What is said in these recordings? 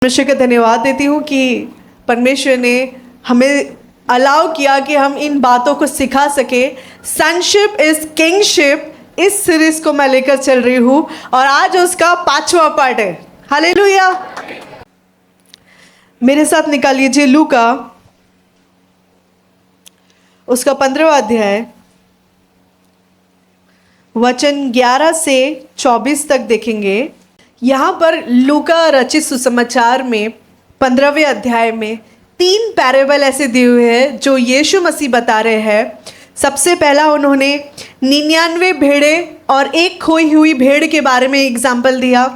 परमेश्वर का धन्यवाद देती हूँ कि परमेश्वर ने हमें अलाउ किया कि हम इन बातों को सिखा सके। सनशिप इज किंगशिप, इस सीरीज को मैं लेकर चल रही हूँ और आज उसका 5वां पार्ट है। हालेलुया। मेरे साथ निकाल लीजिए लूका उसका 15वां अध्याय, वचन 11 से 24 तक देखेंगे। यहाँ पर लूका रचित सुसमाचार में 15वें अध्याय में 3 पैरेबल ऐसे दिए हुए हैं जो यीशु मसीह बता रहे हैं। सबसे पहला उन्होंने 99 भेड़े और एक खोई हुई भेड़ के बारे में एग्जाम्पल दिया।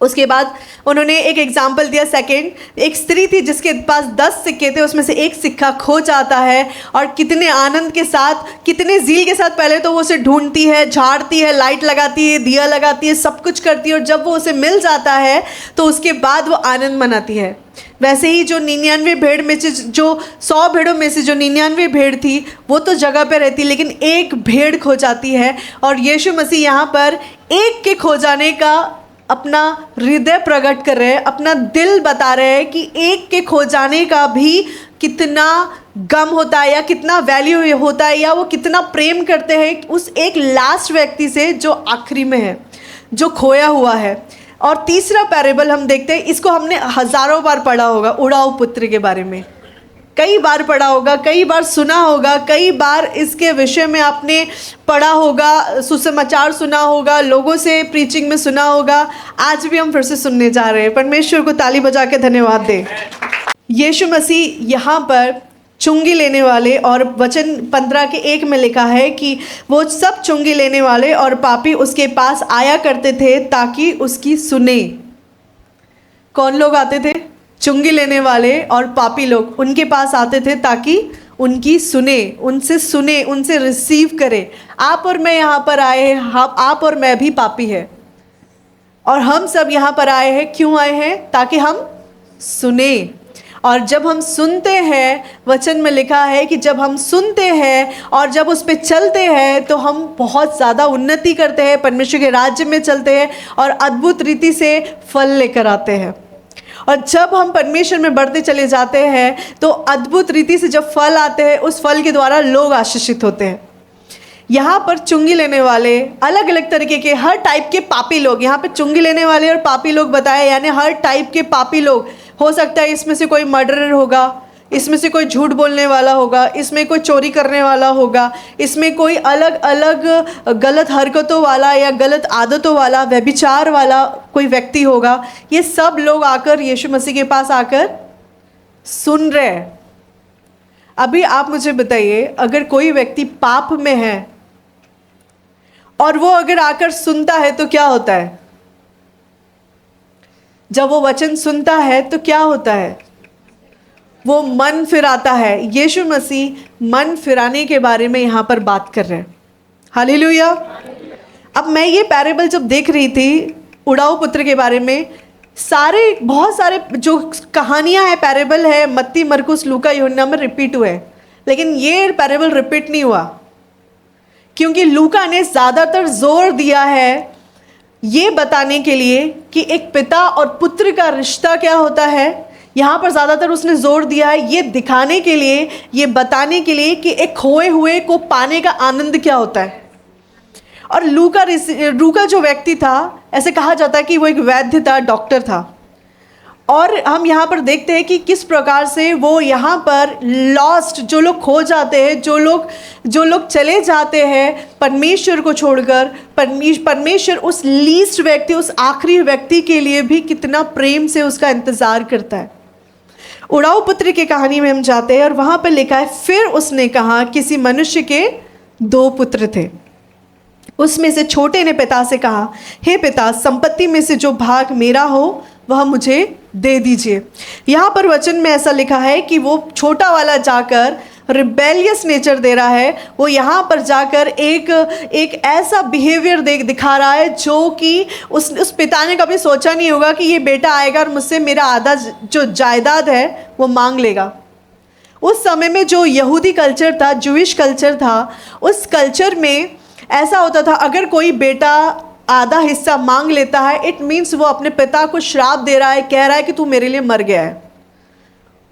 उसके बाद उन्होंने एक एग्जाम्पल दिया सेकंड, एक स्त्री थी जिसके पास 10 सिक्के थे, उसमें से एक सिक्का खो जाता है और कितने आनंद के साथ, कितने ज़ील के साथ पहले तो वो उसे ढूंढती है, झाड़ती है, लाइट लगाती है, दिया लगाती है, सब कुछ करती है और जब वो उसे मिल जाता है तो उसके बाद वो आनंद मनाती है। वैसे ही जो 99 भेड़ में से, जो 100 भेड़ों में से जो 99 भेड़ थी वो तो जगह पे रहती, लेकिन एक भेड़ खो जाती है और यीशु मसीह यहाँ पर एक के खो जाने का अपना हृदय प्रकट कर रहे हैं, अपना दिल बता रहे हैं कि एक के खो जाने का भी कितना गम होता है या कितना वैल्यू होता है या वो कितना प्रेम करते हैं उस एक लास्ट व्यक्ति से जो आखिरी में है, जो खोया हुआ है। और तीसरा पैरेबल हम देखते हैं, इसको हमने हज़ारों बार पढ़ा होगा, उड़ाऊ पुत्र के बारे में कई बार पढ़ा होगा, कई बार सुना होगा, कई बार इसके विषय में आपने पढ़ा होगा, सुसमाचार सुना होगा, लोगों से प्रीचिंग में सुना होगा। आज भी हम फिर से सुनने जा रहे हैं। परमेश्वर को ताली बजा के धन्यवाद दें। यीशु मसीह यहाँ पर चुंगी लेने वाले, और वचन 15 के 1 में लिखा है कि वो सब चुंगी लेने वाले और पापी उसके पास आया करते थे ताकि उसकी सुने। कौन लोग आते थे? चुंगी लेने वाले और पापी लोग उनके पास आते थे ताकि उनकी सुने, उनसे रिसीव करे। आप और मैं यहाँ पर आए हैं, आप और मैं भी पापी है और हम सब यहाँ पर आए हैं। क्यों आए हैं? ताकि हम सुने। और जब हम सुनते हैं, वचन में लिखा है कि जब हम सुनते हैं और जब उस पर चलते हैं तो हम बहुत ज़्यादा उन्नति करते हैं, परमेश्वर के राज्य में चलते हैं और अद्भुत रीति से फल लेकर आते हैं। और जब हम परमेश्वर में बढ़ते चले जाते हैं तो अद्भुत रीति से जब फल आते हैं, उस फल के द्वारा लोग आशीषित होते हैं। यहाँ पर चुंगी लेने वाले, अलग अलग तरीके के हर टाइप के पापी लोग, यहाँ पे चुंगी लेने वाले और पापी लोग बताए, यानी हर टाइप के पापी लोग। हो सकता है इसमें से कोई मर्डरर होगा, इसमें से कोई झूठ बोलने वाला होगा, इसमें कोई चोरी करने वाला होगा, इसमें कोई अलग अलग गलत हरकतों वाला या गलत आदतों वाला, व्यभिचार वाला कोई व्यक्ति होगा। ये सब लोग आकर यीशु मसीह के पास आकर सुन रहे हैं। अभी आप मुझे बताइए, अगर कोई व्यक्ति पाप में है और वो अगर आकर सुनता है तो क्या होता है? जब वो वचन सुनता है तो क्या होता है? वो मन फिराता है। यीशु मसीह मन फिराने के बारे में यहाँ पर बात कर रहे हैं। हालेलुया। अब मैं ये पैरेबल जब देख रही थी उड़ाऊ पुत्र के बारे में, बहुत सारे जो कहानियाँ हैं, पैरेबल है, मत्ती, मरकुस, लूका, यूहन्ना में रिपीट हुए, लेकिन ये पैरेबल रिपीट नहीं हुआ क्योंकि लूका ने ज़्यादातर जोर दिया है ये बताने के लिए कि एक पिता और पुत्र का रिश्ता क्या होता है। यहाँ पर ज़्यादातर उसने जोर दिया है ये दिखाने के लिए, ये बताने के लिए कि एक खोए हुए को पाने का आनंद क्या होता है। और लूका जो व्यक्ति था, ऐसे कहा जाता है कि वो एक वैद्य था, डॉक्टर था। और हम यहाँ पर देखते हैं कि किस प्रकार से वो यहाँ पर लॉस्ट, जो लोग खो जाते हैं, जो लोग चले जाते हैं परमेश्वर को छोड़कर, परमेश्वर उस लीस्ट व्यक्ति, उस आखिरी व्यक्ति के लिए भी कितना प्रेम से उसका इंतज़ार करता है। उड़ाऊ पुत्र की कहानी में हम जाते हैं और वहाँ पर लिखा है, फिर उसने कहा, किसी मनुष्य के 2 पुत्र थे। उसमें से छोटे ने पिता से कहा, हे पिता, संपत्ति में से जो भाग मेरा हो वह मुझे दे दीजिए। यहाँ पर वचन में ऐसा लिखा है कि वो छोटा वाला जाकर रिबेलियस नेचर दे रहा है। वो यहाँ पर जाकर एक ऐसा बिहेवियर दिखा रहा है जो कि उस पिता ने कभी सोचा नहीं होगा कि ये बेटा आएगा और मुझसे मेरा आधा जो जायदाद है वो मांग लेगा। उस समय में जो यहूदी कल्चर था, जूइश कल्चर था, उस कल्चर में ऐसा होता था, अगर कोई बेटा आधा हिस्सा मांग लेता है, इट मीन्स वो अपने पिता को श्राप दे रहा है, कह रहा है कि तू मेरे लिए मर गया है।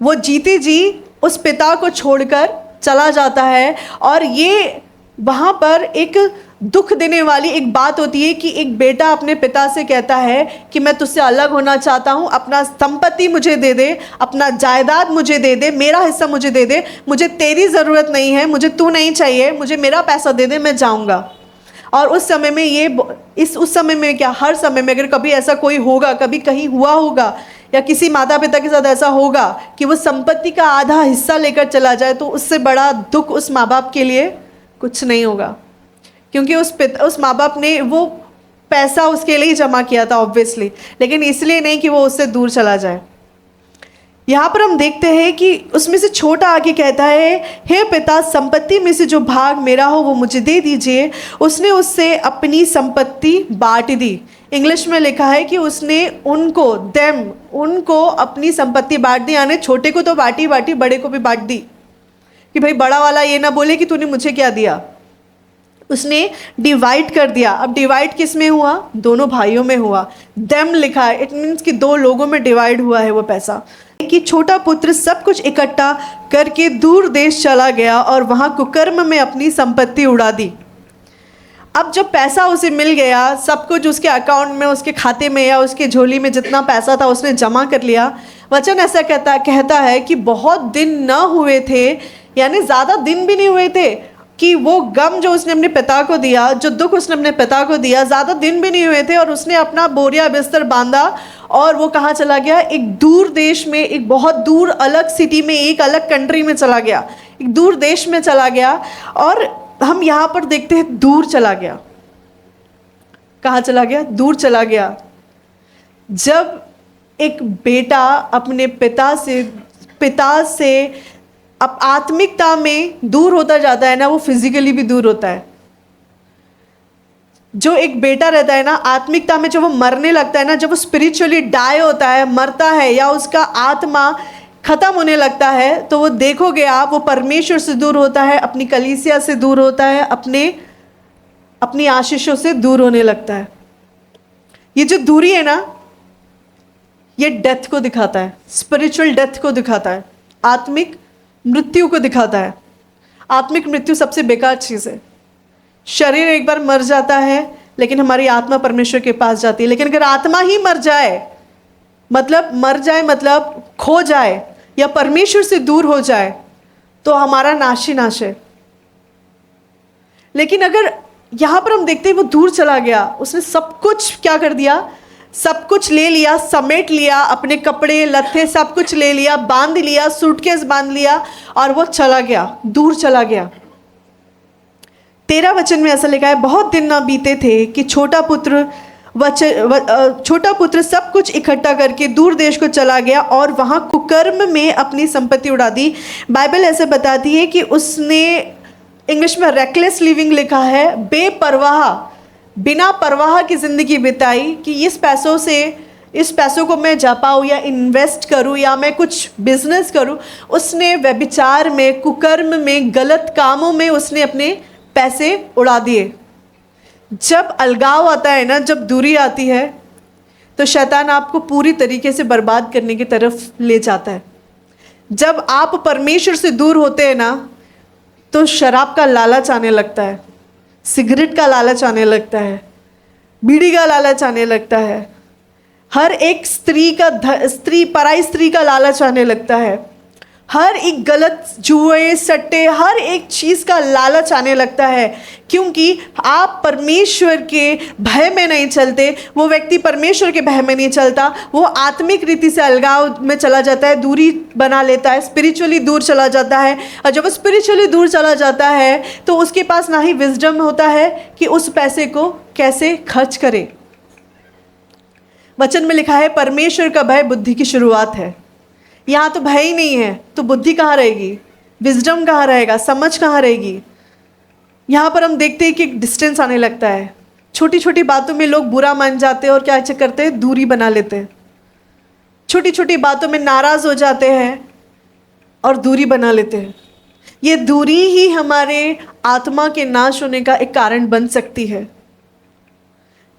वो जीते जी उस पिता को छोड़कर चला जाता है। और ये वहाँ पर एक दुख देने वाली एक बात होती है कि एक बेटा अपने पिता से कहता है कि मैं तुझसे अलग होना चाहता हूँ, अपना संपत्ति मुझे दे दे, अपना जायदाद मुझे दे दे, मेरा हिस्सा मुझे दे दे, मुझे तेरी ज़रूरत नहीं है, मुझे तू नहीं चाहिए, मुझे मेरा पैसा दे दे, मैं जाऊँगा। और उस समय में उस समय में क्या, हर समय में अगर कभी ऐसा कोई होगा, कभी कहीं हुआ होगा या किसी माता पिता के साथ ऐसा होगा कि वो संपत्ति का आधा हिस्सा लेकर चला जाए, तो उससे बड़ा दुख उस माँ बाप के लिए कुछ नहीं होगा। क्योंकि उस माँ बाप ने वो पैसा उसके लिए ही जमा किया था ऑब्वियसली, लेकिन इसलिए नहीं कि वो उससे दूर चला जाए। यहाँ पर हम देखते हैं कि उसमें से छोटा आगे कहता है, हे पिता, संपत्ति में से जो भाग मेरा हो वो मुझे दे दीजिए। उसने उससे अपनी संपत्ति बांट दी। इंग्लिश में लिखा है कि उसने उनको अपनी संपत्ति बांट दी, यानी छोटे को तो बांटी, बड़े को भी बांट दी, कि भाई बड़ा वाला ये ना बोले कि तूने मुझे क्या दिया। उसने डिवाइड कर दिया। अब डिवाइड किस में हुआ? दोनों भाइयों में हुआ। देम लिखा है, इट मीन्स कि दो लोगों में डिवाइड हुआ है वो पैसा। कि छोटा पुत्र सब कुछ इकट्ठा करके दूर देश चला गया और वहाँ कुकर्म में अपनी संपत्ति उड़ा दी। अब जब पैसा उसे मिल गया, सब कुछ उसके अकाउंट में, उसके खाते में या उसके झोली में जितना पैसा था उसने जमा कर लिया। वचन ऐसा कहता है कि बहुत दिन न हुए थे, यानी ज़्यादा दिन भी नहीं हुए थे कि वो गम जो उसने अपने पिता को दिया, जो दुख उसने अपने पिता को दिया, ज़्यादा दिन भी नहीं हुए थे और उसने अपना बोरिया बिस्तर बांधा और वो कहाँ चला गया? एक दूर देश में, एक बहुत दूर अलग सिटी में, एक अलग कंट्री में चला गया, एक दूर देश में चला गया। और हम यहाँ पर देखते हैं दूर चला गया। कहाँ चला गया? दूर चला गया। जब एक बेटा अपने पिता से अब आत्मिकता में दूर होता जाता है ना, वो फिजिकली भी दूर होता है। जो एक बेटा रहता है ना, आत्मिकता में जब वो मरने लगता है ना, जब वो स्पिरिचुअली डाई होता है, मरता है, या उसका आत्मा खत्म होने लगता है, तो वो देखोगे आप, वो परमेश्वर से दूर होता है, अपनी कलीसिया से दूर होता है, अपनी आशीषों से दूर होने लगता है। ये जो दूरी है ना, ये डेथ को दिखाता है, स्पिरिचुअल डेथ को दिखाता है, आत्मिक मृत्यु को दिखाता है। आत्मिक मृत्यु सबसे बेकार चीज़ है। शरीर एक बार मर जाता है, लेकिन हमारी आत्मा परमेश्वर के पास जाती है। लेकिन अगर आत्मा ही मर जाए मतलब खो जाए या परमेश्वर से दूर हो जाए, तो हमारा नाश ही नाश है। लेकिन अगर यहाँ पर हम देखते हैं वो दूर चला गया, उसने सब कुछ क्या कर दिया? सब कुछ ले लिया, समेट लिया, अपने कपड़े लत्ते सब कुछ ले लिया, बांध लिया, सूटकेस बांध लिया और वो चला गया, दूर चला गया। 13 वचन में ऐसा लिखा है, बहुत दिन ना बीते थे कि छोटा पुत्र सब कुछ इकट्ठा करके दूर देश को चला गया और वहाँ कुकर्म में अपनी संपत्ति उड़ा दी। बाइबल ऐसे बताती है कि उसने, इंग्लिश में रेकलेस लिविंग लिखा है, बेपरवाह, बिना परवाह की ज़िंदगी बिताई कि इस पैसों को मैं जपाऊँ या इन्वेस्ट करूँ या मैं कुछ बिजनेस करूँ। उसने व्यभिचार में, कुकर्म में, गलत कामों में उसने अपने पैसे उड़ा दिए। जब अलगाव आता है ना, जब दूरी आती है, तो शैतान आपको पूरी तरीके से बर्बाद करने की तरफ ले जाता है। जब आप परमेश्वर से दूर होते हैं ना, तो शराब का लालच आने लगता है, सिगरेट का लालच आने लगता है, बीड़ी का लालच आने लगता है, हर एक पराई स्त्री का लालच आने लगता है, हर एक गलत जुए सट्टे, हर एक चीज़ का लालच आने लगता है। क्योंकि आप परमेश्वर के भय में नहीं चलते। वो व्यक्ति परमेश्वर के भय में नहीं चलता, वो आत्मिक रीति से अलगाव में चला जाता है, दूरी बना लेता है, स्पिरिचुअली दूर चला जाता है। और जब वो स्पिरिचुअली दूर चला जाता है, तो उसके पास ना ही विजडम होता है कि उस पैसे को कैसे खर्च करे। वचन में लिखा है, परमेश्वर का भय बुद्धि की शुरुआत है। यहाँ तो भय ही नहीं है, तो बुद्धि कहाँ रहेगी? विजडम कहाँ रहेगा? समझ कहाँ रहेगी? यहाँ पर हम देखते हैं कि एक डिस्टेंस आने लगता है। छोटी छोटी बातों में लोग बुरा मान जाते हैं और क्या करते हैं? दूरी बना लेते हैं। छोटी छोटी बातों में नाराज़ हो जाते हैं और दूरी बना लेते हैं। ये दूरी ही हमारे आत्मा के नाश होने का एक कारण बन सकती है।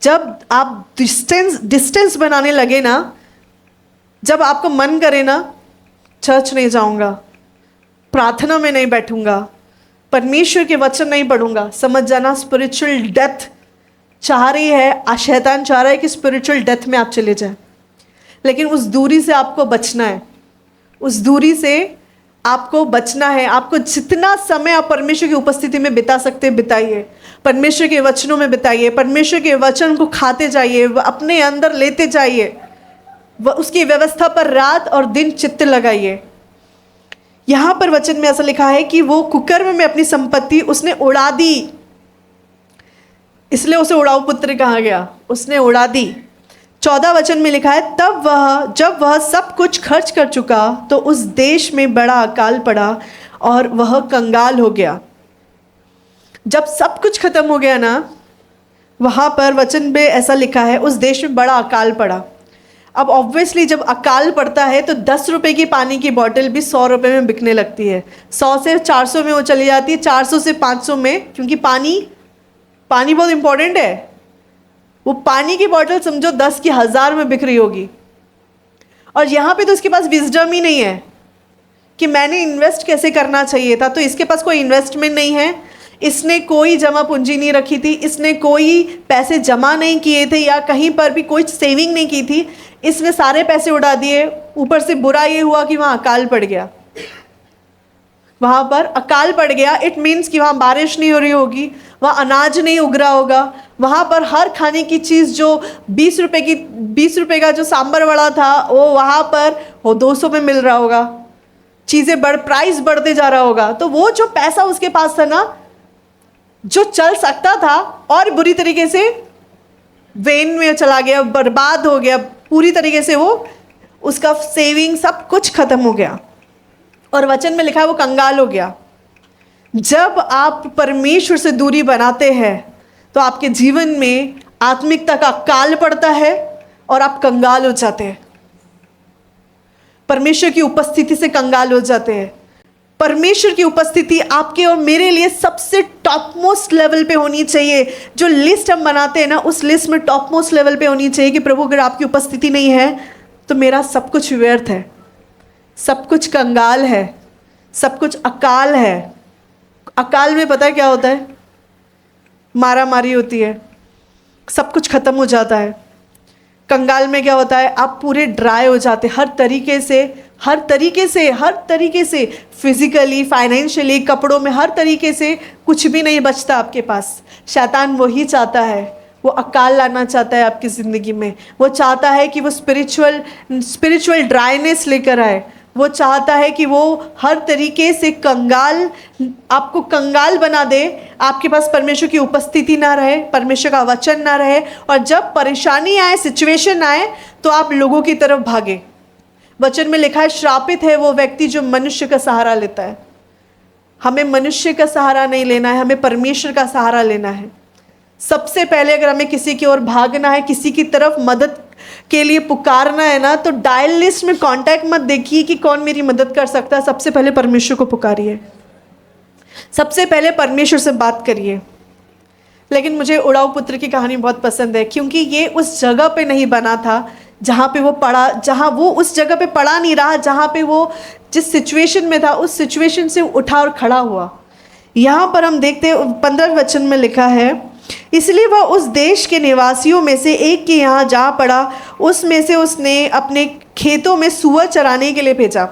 जब आप डिस्टेंस बनाने लगे ना, जब आपको मन करे ना चर्च नहीं जाऊंगा, प्रार्थना में नहीं बैठूंगा, परमेश्वर के वचन नहीं पढ़ूंगा, समझ जाना स्पिरिचुअल डेथ चाह रही है। शैतान चाह रहा है कि स्पिरिचुअल डेथ में आप चले जाएं। लेकिन उस दूरी से आपको बचना है, उस दूरी से आपको बचना है। आपको जितना समय आप परमेश्वर की उपस्थिति में बिता सकते हैं बिताइए, परमेश्वर के वचनों में बिताइए, परमेश्वर के वचन को खाते जाइए, अपने अंदर लेते जाइए, उसकी व्यवस्था पर रात और दिन चित्त लगाइए। यहाँ पर वचन में ऐसा लिखा है कि वो कुकर्म में अपनी संपत्ति उसने उड़ा दी, इसलिए उसे उड़ाऊ पुत्र कहा गया, उसने उड़ा दी। 14 वचन में लिखा है, जब वह सब कुछ खर्च कर चुका तो उस देश में बड़ा अकाल पड़ा और वह कंगाल हो गया। जब सब कुछ खत्म हो गया ना, वहाँ पर वचन में ऐसा लिखा है उस देश में बड़ा अकाल पड़ा। अब ऑब्वियसली जब अकाल पड़ता है तो 10 रुपए की पानी की बोतल भी 100 रुपए में बिकने लगती है, 100 से 400 में वो चली जाती है, 400 से 500 में, क्योंकि पानी बहुत इंपॉर्टेंट है। वो पानी की बोतल समझो 10 की 1000 में बिक रही होगी। और यहाँ पे तो उसके पास विजडम ही नहीं है कि मैंने इन्वेस्ट कैसे करना चाहिए था, तो इसके पास कोई इन्वेस्टमेंट नहीं है, इसने कोई जमा पूंजी नहीं रखी थी, इसने कोई पैसे जमा नहीं किए थे या कहीं पर भी कोई सेविंग नहीं की थी, इसने सारे पैसे उड़ा दिए। ऊपर से बुरा ये हुआ कि वहाँ अकाल पड़ गया, वहाँ पर अकाल पड़ गया। इट मीन्स कि वहाँ बारिश नहीं हो रही होगी, वहाँ अनाज नहीं उग रहा होगा, वहाँ पर हर खाने की चीज़ जो 20 रुपए का जो सांभर वड़ा था वो वहाँ पर वो 200 में मिल रहा होगा, चीज़ें प्राइस बढ़ते जा रहा होगा। तो वो जो पैसा उसके पास था ना, जो चल सकता था, और बुरी तरीके से वेन में चला गया, बर्बाद हो गया पूरी तरीके से, वो उसका सेविंग सब कुछ खत्म हो गया। और वचन में लिखा है वो कंगाल हो गया। जब आप परमेश्वर से दूरी बनाते हैं तो आपके जीवन में आत्मिकता का अकाल पड़ता है और आप कंगाल हो जाते हैं, परमेश्वर की उपस्थिति से कंगाल हो जाते हैं। परमेश्वर की उपस्थिति आपके और मेरे लिए सबसे टॉप मोस्ट लेवल पे होनी चाहिए। जो लिस्ट हम बनाते हैं ना, उस लिस्ट में टॉप मोस्ट लेवल पे होनी चाहिए कि प्रभु अगर आपकी उपस्थिति नहीं है तो मेरा सब कुछ व्यर्थ है, सब कुछ कंगाल है, सब कुछ अकाल है। अकाल में पता है क्या होता है? मारा मारी होती है, सब कुछ खत्म हो जाता है। कंगाल में क्या होता है? आप पूरे ड्राई हो जाते, हर तरीके से फिजिकली, फाइनेंशियली, कपड़ों में, हर तरीके से कुछ भी नहीं बचता आपके पास। शैतान वही चाहता है, वो अकाल लाना चाहता है आपकी ज़िंदगी में। वो चाहता है कि वो स्पिरिचुअल ड्राइनेस लेकर आए। वो चाहता है कि वो हर तरीके से आपको कंगाल बना दे, आपके पास परमेश्वर की उपस्थिति ना रहे, परमेश्वर का वचन ना रहे, और जब परेशानी आए, सिचुएशन आए, तो आप लोगों की तरफ भागे। वचन में लिखा है, श्रापित है वो व्यक्ति जो मनुष्य का सहारा लेता है। हमें मनुष्य का सहारा नहीं लेना है, हमें परमेश्वर का सहारा लेना है। सबसे पहले अगर हमें किसी की ओर भागना है, किसी की तरफ मदद के लिए पुकारना है ना, तो डायल लिस्ट में कांटेक्ट मत देखिए कि कौन मेरी मदद कर सकता है। सबसे पहले परमेश्वर को पुकारिए, सबसे पहले परमेश्वर से बात करिए। लेकिन मुझे उड़ाऊ पुत्र की कहानी बहुत पसंद है, क्योंकि ये उस जगह पे नहीं बना था जहाँ पे वो पड़ा, जहाँ वो उस जगह पे पड़ा नहीं रहा, जहाँ पे वो जिस सिचुएशन में था उस सिचुएशन से उठा और खड़ा हुआ। यहाँ पर हम देखते हैं 15 वचन में लिखा है, इसलिए वह उस देश के निवासियों में से एक के यहाँ जा पड़ा, उसमें से उसने अपने खेतों में सूअर चराने के लिए भेजा।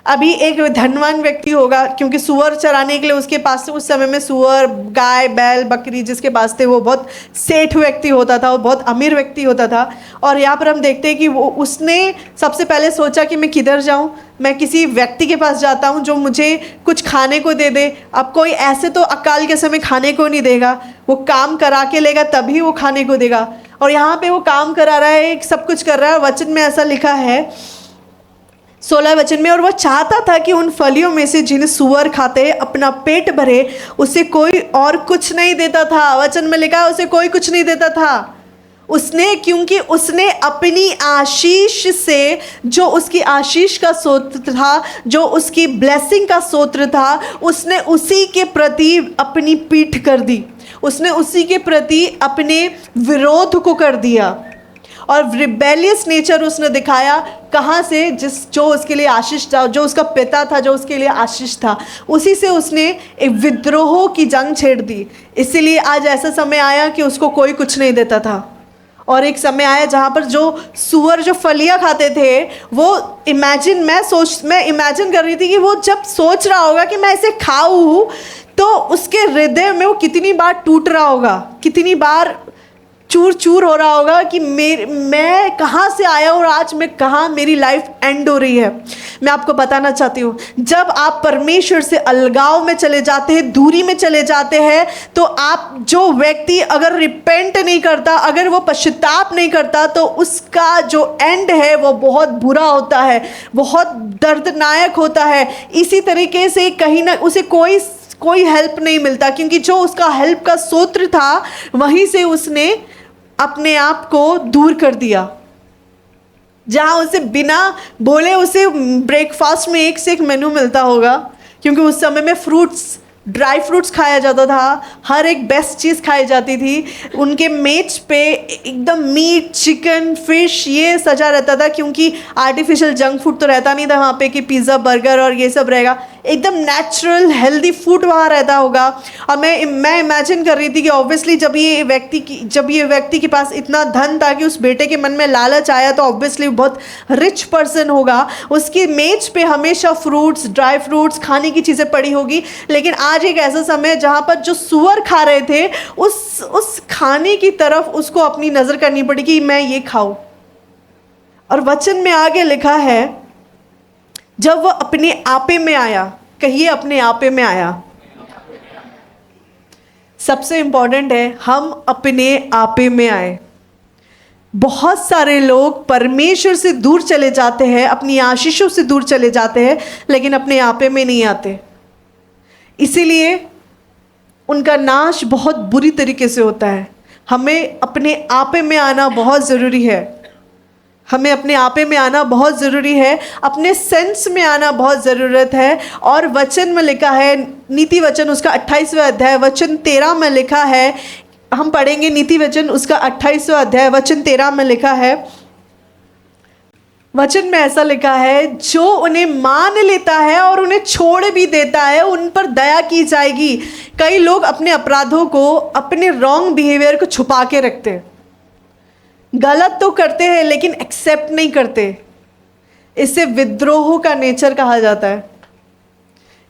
अभी एक धनवान व्यक्ति होगा, क्योंकि सूअर चराने के लिए उसके पास उस समय में सूअर, गाय, बैल, बकरी जिसके पास थे वो बहुत सेठ व्यक्ति होता था, वो बहुत अमीर व्यक्ति होता था। और यहाँ पर हम देखते हैं कि उसने सबसे पहले सोचा कि मैं किधर जाऊँ, मैं किसी व्यक्ति के पास जाता हूँ जो मुझे कुछ खाने को दे दे। अब कोई ऐसे तो अकाल के समय खाने को नहीं देगा, वो काम करा के लेगा तभी वो खाने को देगा। और यहाँ पे वो काम करा रहा है, सब कुछ कर रहा है। वचन में ऐसा लिखा है 16 वचन में, और वह चाहता था कि उन फलियों में से जिन्हें सूअर खाते अपना पेट भरे, उसे कोई और कुछ नहीं देता था। वचन में लिखा है उसे कोई कुछ नहीं देता था, उसने, क्योंकि उसने अपनी आशीष से, जो उसकी आशीष का स्रोत था, जो उसकी ब्लेसिंग का स्रोत था, उसने उसी के प्रति अपनी पीठ कर दी, उसने उसी के प्रति अपने विरोध को कर दिया और रिबेलियस नेचर उसने दिखाया। कहाँ से? जो उसके लिए आशीष था, जो उसका पिता था, जो उसके लिए आशीष था, उसी से उसने एक विद्रोह की जंग छेड़ दी। इसीलिए आज ऐसा समय आया कि उसको कोई कुछ नहीं देता था, और एक समय आया जहाँ पर जो सूअर जो फलियाँ खाते थे, वो मैं इमेजिन कर रही थी कि वो जब सोच रहा होगा कि मैं इसे खाऊं, तो उसके हृदय में वो कितनी बार टूट रहा होगा, कितनी बार चूर चूर हो रहा होगा कि मैं कहाँ से आया और आज मैं कहाँ, मेरी लाइफ एंड हो रही है। मैं आपको बताना चाहती हूँ, जब आप परमेश्वर से अलगाव में चले जाते हैं, दूरी में चले जाते हैं, तो आप, जो व्यक्ति अगर रिपेंट नहीं करता, अगर वो पश्चाताप नहीं करता, तो उसका जो एंड है वो बहुत बुरा होता है, बहुत दर्दनाक होता है। इसी तरीके से कहीं ना उसे कोई हेल्प नहीं मिलता, क्योंकि जो उसका हेल्प का स्रोत था, वहीं से उसने अपने आप को दूर कर दिया। जहाँ उसे बिना बोले उसे ब्रेकफास्ट में एक से एक मेनू मिलता होगा, क्योंकि उस समय में ड्राई फ्रूट्स खाया जाता था, हर एक बेस्ट चीज़ खाई जाती थी। उनके मेज पे एकदम मीट, चिकन, फिश ये सजा रहता था, क्योंकि आर्टिफिशियल जंक फूड तो रहता नहीं था वहाँ पे कि पिज़्ज़ा, बर्गर और ये सब रहेगा। एकदम नेचुरल हेल्दी फूड वहाँ रहता होगा। और मैं इमेजिन कर रही थी कि ऑब्वियसली जब ये व्यक्ति के पास इतना धन था कि उस बेटे के मन में लालच आया, तो ऑब्वियसली बहुत रिच पर्सन होगा। उसकी मेज पे हमेशा फ्रूट्स, ड्राई फ्रूट्स, खाने की चीज़ें पड़ी होगी। लेकिन आज एक ऐसा समय जहाँ पर जो सुअर खा रहे थे, उस खाने की तरफ उसको अपनी नज़र करनी पड़ी कि मैं ये खाऊं। और वचन में आगे लिखा है, जब वह अपने आपे में आया, कहिए अपने आपे में आया। सबसे इंपॉर्टेंट है, हम अपने आपे में आए। बहुत सारे लोग परमेश्वर से दूर चले जाते हैं, अपनी आशीषों से दूर चले जाते हैं, लेकिन अपने आपे में नहीं आते। इसीलिए उनका नाश बहुत बुरी तरीके से होता है। हमें अपने आपे में आना बहुत ज़रूरी है। हमें अपने आपे में आना बहुत ज़रूरी है, अपने सेंस में आना बहुत ज़रूरत है। और वचन में लिखा है, नीति वचन उसका 28वां अध्याय वचन 13 में लिखा है, हम पढ़ेंगे नीति वचन उसका 28वां अध्याय वचन 13 में लिखा है। वचन में ऐसा लिखा है, जो उन्हें मान लेता है और उन्हें छोड़ भी देता है, उन पर दया की जाएगी। कई लोग अपने अपराधों को, अपने रॉन्ग बिहेवियर को छुपा के रखते हैं। गलत तो करते हैं लेकिन एक्सेप्ट नहीं करते। इसे विद्रोह का नेचर कहा जाता है,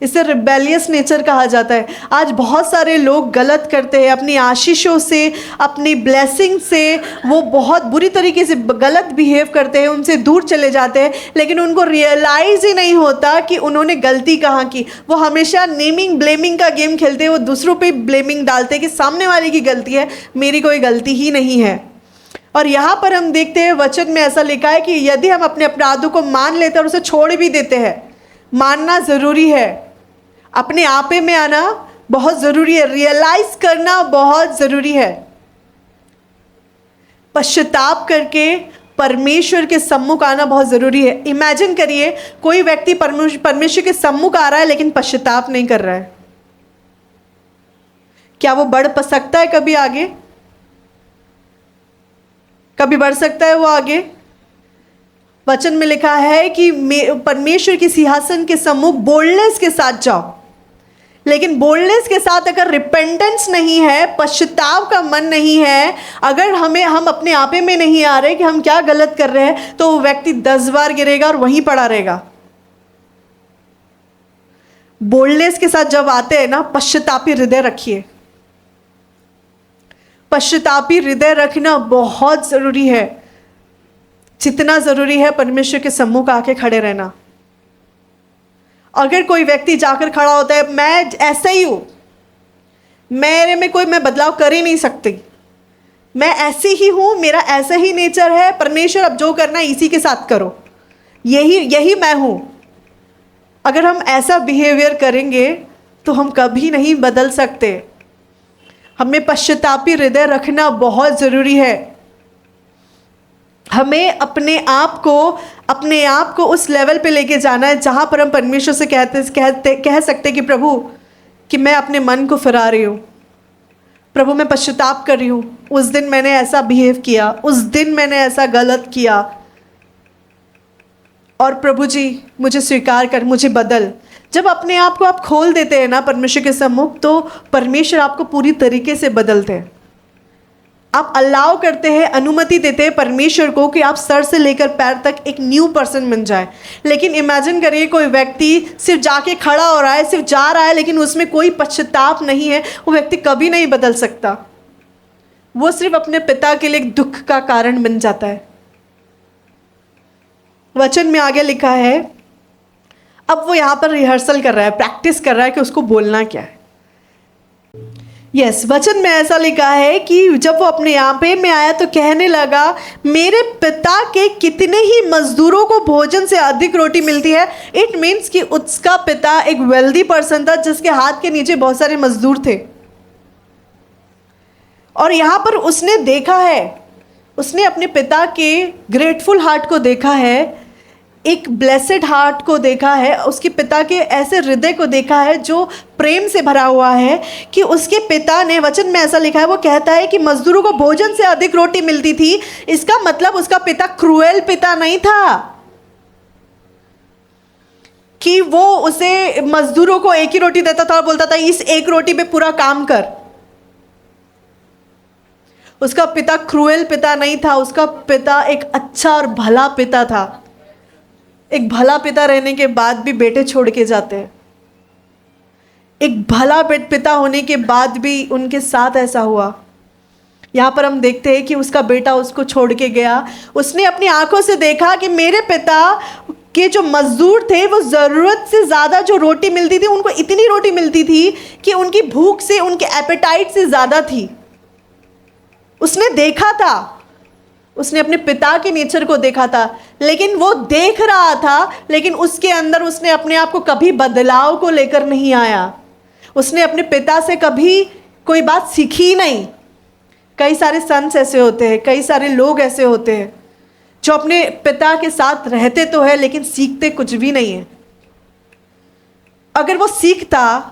इसे रिबेलियस नेचर कहा जाता है। आज बहुत सारे लोग गलत करते हैं, अपनी आशीषों से, अपनी ब्लेसिंग से वो बहुत बुरी तरीके से गलत बिहेव करते हैं, उनसे दूर चले जाते हैं, लेकिन उनको रियलाइज़ ही नहीं होता कि उन्होंने गलती कहाँ की। वो हमेशा नेमिंग ब्लेमिंग का गेम खेलते हैं, वो दूसरों पे ब्लेमिंग डालते हैं कि सामने वाले की गलती है, मेरी कोई गलती ही नहीं है। और यहाँ पर हम देखते हैं, वचन में ऐसा लिखा है कि यदि हम अपने अपराधों को मान लेते हैं और उसे छोड़ भी देते हैं, मानना ज़रूरी है, अपने आपे में आना बहुत ज़रूरी है, रियलाइज़ करना बहुत ज़रूरी है। पश्चाताप करके परमेश्वर के सम्मुख आना बहुत ज़रूरी है। इमेजिन करिए, कोई व्यक्ति परमेश्वर के सम्मुख आ रहा है लेकिन पश्चाताप नहीं कर रहा है, क्या वो बढ़ सकता है? कभी बढ़ सकता है वो आगे? वचन में लिखा है कि परमेश्वर की सिंहासन के सम्मुख बोल्डनेस के साथ जाओ। लेकिन बोल्डनेस के साथ अगर रिपेंटेंस नहीं है, पश्चाताप का मन नहीं है, अगर हम अपने आपे में नहीं आ रहे कि हम क्या गलत कर रहे हैं, तो वो व्यक्ति 10 बार गिरेगा और वहीं पड़ा रहेगा। बोल्डनेस के साथ जब आते हैं ना, पश्चातापी हृदय रखिए। पश्चातापी हृदय रखना बहुत ज़रूरी है, जितना ज़रूरी है परमेश्वर के सम्मुख आके खड़े रहना। अगर कोई व्यक्ति जाकर खड़ा होता है, मैं ऐसा ही हूँ, मेरे में कोई मैं बदलाव कर ही नहीं सकती, मैं ऐसी ही हूँ, मेरा ऐसा ही नेचर है, परमेश्वर अब जो करना है इसी के साथ करो, यही मैं हूँ। अगर हम ऐसा बिहेवियर करेंगे तो हम कभी नहीं बदल सकते। हमें पश्चातापी हृदय रखना बहुत ज़रूरी है। हमें अपने आप को उस लेवल पे लेके जाना है जहाँ पर हम परमेश्वर से कह सकते कि प्रभु कि मैं अपने मन को फिरा रही हूँ, प्रभु मैं पश्चाताप कर रही हूँ, उस दिन मैंने ऐसा बिहेव किया, उस दिन मैंने ऐसा गलत किया, और प्रभु जी मुझे स्वीकार कर, मुझे बदल। जब अपने आप को आप खोल देते हैं ना परमेश्वर के सम्मुख, तो परमेश्वर आपको पूरी तरीके से बदलते हैं। आप अलाउ करते हैं, अनुमति देते हैं परमेश्वर को कि आप सर से लेकर पैर तक एक न्यू पर्सन बन जाए। लेकिन इमेजिन करिए कोई व्यक्ति सिर्फ जाके खड़ा हो रहा है, सिर्फ जा रहा है, लेकिन उसमें कोई पश्चाताप नहीं है, वो व्यक्ति कभी नहीं बदल सकता। वो सिर्फ अपने पिता के लिए एक दुख का कारण बन जाता है। वचन में आगे लिखा है, अब वो यहाँ पर रिहर्सल कर रहा है, प्रैक्टिस कर रहा है कि उसको बोलना क्या है। वचन में ऐसा लिखा है कि जब वो अपने यहाँ पे में आया तो कहने लगा, मेरे पिता के कितने ही मजदूरों को भोजन से अधिक रोटी मिलती है। इट मीन्स कि उसका पिता एक वेल्दी पर्सन था जिसके हाथ के नीचे बहुत सारे मजदूर थे, और यहाँ पर उसने देखा है, उसने अपने पिता के ग्रेटफुल हार्ट को देखा है, एक ब्लेसेड हार्ट को देखा है, उसके पिता के ऐसे हृदय को देखा है जो प्रेम से भरा हुआ है, कि उसके पिता ने, वचन में ऐसा लिखा है, वो कहता है कि मजदूरों को भोजन से अधिक रोटी मिलती थी। इसका मतलब उसका पिता क्रूएल पिता नहीं था कि वो उसे मजदूरों को एक ही रोटी देता था और बोलता था इस एक रोटी पे पूरा काम कर। उसका पिता क्रूएल पिता नहीं था, उसका पिता एक अच्छा और भला पिता था। एक भला पिता रहने के बाद भी बेटे छोड़ के जाते हैं। एक भला पिता होने के बाद भी उनके साथ ऐसा हुआ। यहाँ पर हम देखते हैं कि उसका बेटा उसको छोड़ के गया। उसने अपनी आंखों से देखा कि मेरे पिता के जो मजदूर थे वो ज़रूरत से ज़्यादा जो रोटी मिलती थी, उनको इतनी रोटी मिलती थी कि उनकी भूख से, उनके एपेटाइट से ज़्यादा थी। उसने देखा था, उसने अपने पिता के नेचर को देखा था, लेकिन वो देख रहा था, लेकिन उसके अंदर उसने अपने आप को कभी बदलाव को लेकर नहीं आया। उसने अपने पिता से कभी कोई बात सीखी नहीं। कई सारे संत ऐसे होते हैं, कई सारे लोग ऐसे होते हैं जो अपने पिता के साथ रहते तो है लेकिन सीखते कुछ भी नहीं है। अगर वो सीखता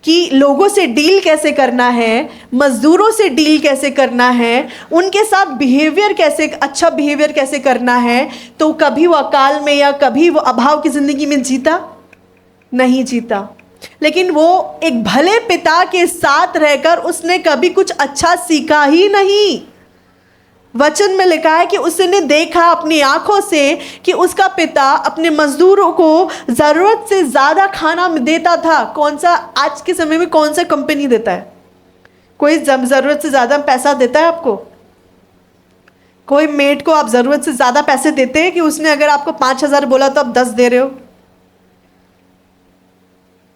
कि लोगों से डील कैसे करना है, मजदूरों से डील कैसे करना है, उनके साथ बिहेवियर कैसे, अच्छा बिहेवियर कैसे करना है, तो कभी वो अकाल में या कभी वो अभाव की ज़िंदगी में जीता नहीं जीता। लेकिन वो एक भले पिता के साथ रहकर उसने कभी कुछ अच्छा सीखा ही नहीं। वचन में लिखा है कि उसने देखा अपनी आंखों से कि उसका पिता अपने मजदूरों को ज़रूरत से ज़्यादा खाना देता था। कौन सा आज के समय में कौन सा कंपनी देता है? कोई ज़रूरत से ज़्यादा पैसा देता है आपको? कोई मेड को आप ज़रूरत से ज़्यादा पैसे देते हैं कि उसने अगर आपको 5,000 बोला तो आप 10 दे रहे हो?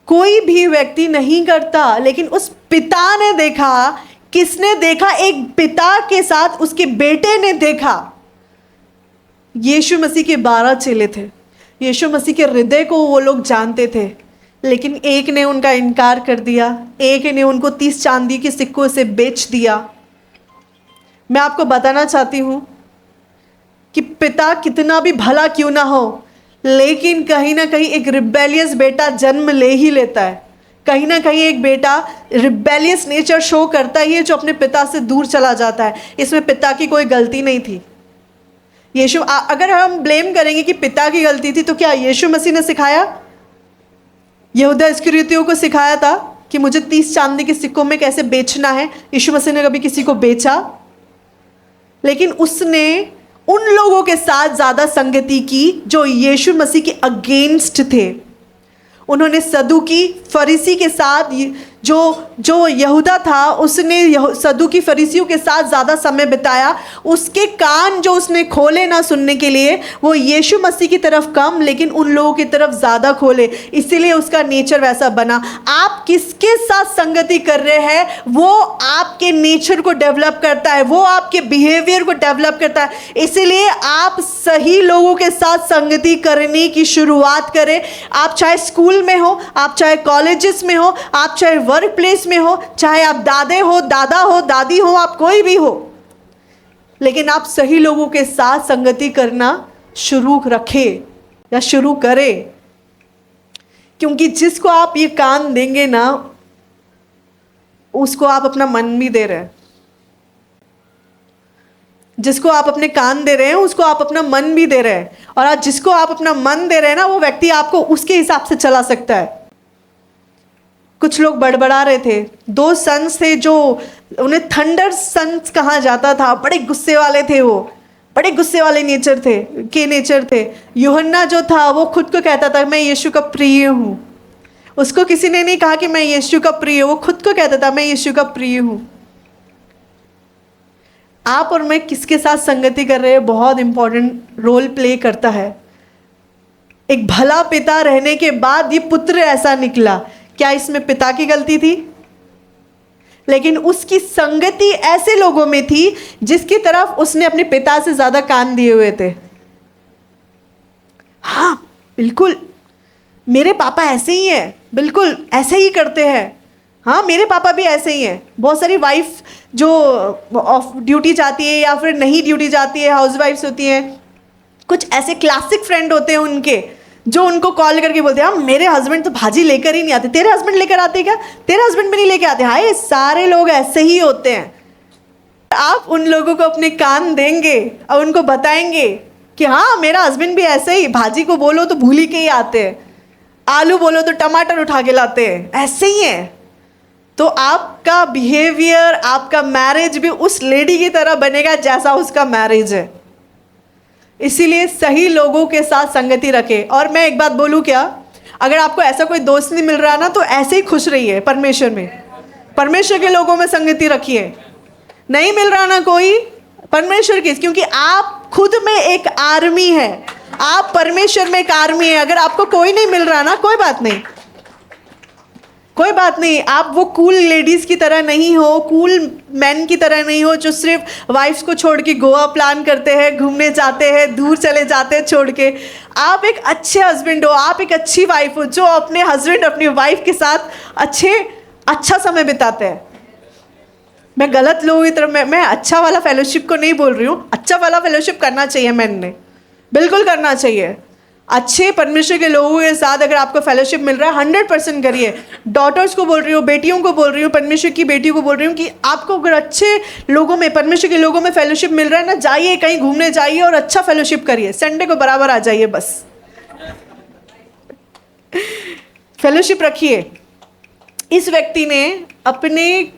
कोई भी व्यक्ति नहीं करता। लेकिन उस पिता ने देखा। किसने देखा? एक पिता के साथ उसके बेटे ने देखा। यीशु मसीह के 12 चेले थे। यीशु मसीह के हृदय को वो लोग जानते थे, लेकिन एक ने उनका इनकार कर दिया, एक ने उनको 30 चांदी के सिक्कों से बेच दिया। मैं आपको बताना चाहती हूँ कि पिता कितना भी भला क्यों ना हो, लेकिन कहीं ना कहीं एक रिबेलियस बेटा जन्म ले ही लेता है। कहीं ना कहीं एक बेटा रिबेलियस नेचर शो करता ही है जो अपने पिता से दूर चला जाता है। इसमें पिता की कोई गलती नहीं थी। यीशु, अगर हम ब्लेम करेंगे कि पिता की गलती थी, तो क्या यीशु मसीह ने सिखाया? यहूदा इस्करियोतियों को सिखाया था कि मुझे 30 चांदी के सिक्कों में कैसे बेचना है? यीशु मसीह ने कभी किसी को बेचा? लेकिन उसने उन लोगों के साथ ज़्यादा संगति की जो यीशु मसीह के अगेंस्ट थे। उन्होंने सदूकी फरीसी के साथ, जो यहूदा था उसने सदूकी फरीसियों के साथ ज़्यादा समय बिताया। उसके कान जो उसने खोले ना सुनने के लिए, वो यीशु मसीह की तरफ कम लेकिन उन लोगों की तरफ ज़्यादा खोले, इसीलिए उसका नेचर वैसा बना। आप किसके साथ संगति कर रहे हैं वो आपके नेचर को डेवलप करता है, वो आपके बिहेवियर को डेवलप करता है। इसीलिए आप सही लोगों के साथ संगति करने की शुरुआत करें। आप चाहे स्कूल में हो, आप चाहे कॉलेजेस में हो, आप चाहे वर्क प्लेस में हो, चाहे आप दादा हो, दादी हो, आप कोई भी हो, लेकिन आप सही लोगों के साथ संगति करना शुरू रखें या शुरू करें, क्योंकि जिसको आप ये कान देंगे ना, उसको आप अपना मन भी दे रहे हैं। जिसको आप अपने कान दे रहे हैं, उसको आप अपना मन भी दे रहे हैं, और आज जिसको आप अपना मन दे रहे हैं ना, वो व्यक्ति आपको उसके हिसाब से चला सकता है। कुछ लोग बड़बड़ा रहे थे, 2 सन्स थे जो उन्हें थंडर सन्स कहा जाता था। बड़े गुस्से वाले थे, वो बड़े गुस्से वाले नेचर थे। यूहन्ना जो था वो खुद को कहता था मैं यीशु का प्रिय हूँ। उसको किसी ने नहीं कहा कि मैं यीशु का प्रिय हूँ, वो खुद को कहता था मैं यीशु का प्रिय हूँ। आप और मैं किसके साथ संगति कर रहे हैं बहुत इंपॉर्टेंट रोल प्ले करता है। एक भला पिता रहने के बाद ये पुत्र ऐसा निकला, क्या इसमें पिता की गलती थी? लेकिन उसकी संगति ऐसे लोगों में थी जिसकी तरफ उसने अपने पिता से ज्यादा कान दिए हुए थे। हाँ बिल्कुल, मेरे पापा ऐसे ही हैं, बिल्कुल ऐसे ही करते हैं। हाँ मेरे पापा भी ऐसे ही हैं। बहुत सारी वाइफ जो ऑफ ड्यूटी जाती है या फिर नहीं ड्यूटी जाती है, हाउस वाइफ्स होती हैं, कुछ ऐसे क्लासिक फ्रेंड होते हैं उनके, जो उनको कॉल करके बोलते हैं हाँ मेरे हस्बैंड तो भाजी लेकर ही नहीं आते। तेरे हस्बैंड लेकर आते क्या? तेरे हस्बैंड भी नहीं लेकर आते। हाँ, ये सारे लोग ऐसे ही होते हैं। आप उन लोगों को अपने कान देंगे और उनको बताएंगे कि हाँ मेरा हस्बैंड भी ऐसे ही, भाजी को बोलो तो भूली के ही आते हैं, आलू बोलो तो टमाटर उठा के लाते हैं, ऐसे ही है। तो आपका बिहेवियर, आपका मैरिज भी उस लेडी की तरह बनेगा जैसा उसका मैरिज है। इसीलिए सही लोगों के साथ संगति रखें। और मैं एक बात बोलूं क्या, अगर आपको ऐसा कोई दोस्त नहीं मिल रहा ना, तो ऐसे ही खुश रहिए परमेश्वर में। परमेश्वर के लोगों में संगति रखिए। नहीं मिल रहा ना कोई, परमेश्वर की, क्योंकि आप खुद में एक आर्मी है। आप परमेश्वर में एक आर्मी है। अगर आपको कोई नहीं मिल रहा ना, कोई बात नहीं, कोई बात नहीं। आप वो कूल लेडीज की तरह नहीं हो, कूल मैन की तरह नहीं हो जो सिर्फ वाइफ्स को छोड़ के गोवा प्लान करते हैं, घूमने जाते हैं, दूर चले जाते हैं छोड़ के। आप एक अच्छे हस्बैंड हो, आप एक अच्छी वाइफ हो जो अपने हस्बैंड अपनी वाइफ के साथ अच्छा समय बिताते हैं। मैं गलत लोगों की तरफ मैं अच्छा वाला फेलोशिप को नहीं बोल रही हूँ। अच्छा वाला फेलोशिप करना चाहिए, मैंने बिल्कुल करना चाहिए। अच्छे परमेश्वर के लोगों के साथ अगर आपको फेलोशिप मिल रहा है 100% करिए। डॉटर्स को बोल रही हूँ, बेटियों को बोल रही हूँ, परमेश्वर की बेटियों को बोल रही हूँ कि आपको अगर अच्छे लोगों में, परमेश्वर के लोगों में फेलोशिप मिल रहा है ना, जाइए कहीं घूमने जाइए और अच्छा फेलोशिप करिए। संडे को बराबर आ जाइए, बस फेलोशिप रखिए। इस व्यक्ति ने अपने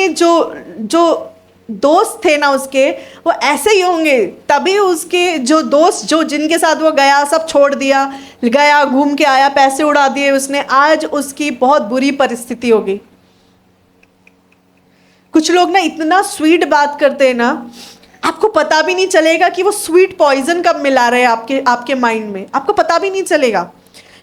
जो दोस्त थे ना उसके, वो ऐसे ही होंगे। तभी उसके जो दोस्त जो जिनके साथ वो गया सब छोड़ दिया, गया घूम के आया, पैसे उड़ा दिए उसने, आज उसकी बहुत बुरी परिस्थिति होगी। कुछ लोग ना इतना स्वीट बात करते हैं ना, आपको पता भी नहीं चलेगा कि वो स्वीट पॉइजन कब मिला रहे हैं आपके माइंड में, आपको पता भी नहीं चलेगा।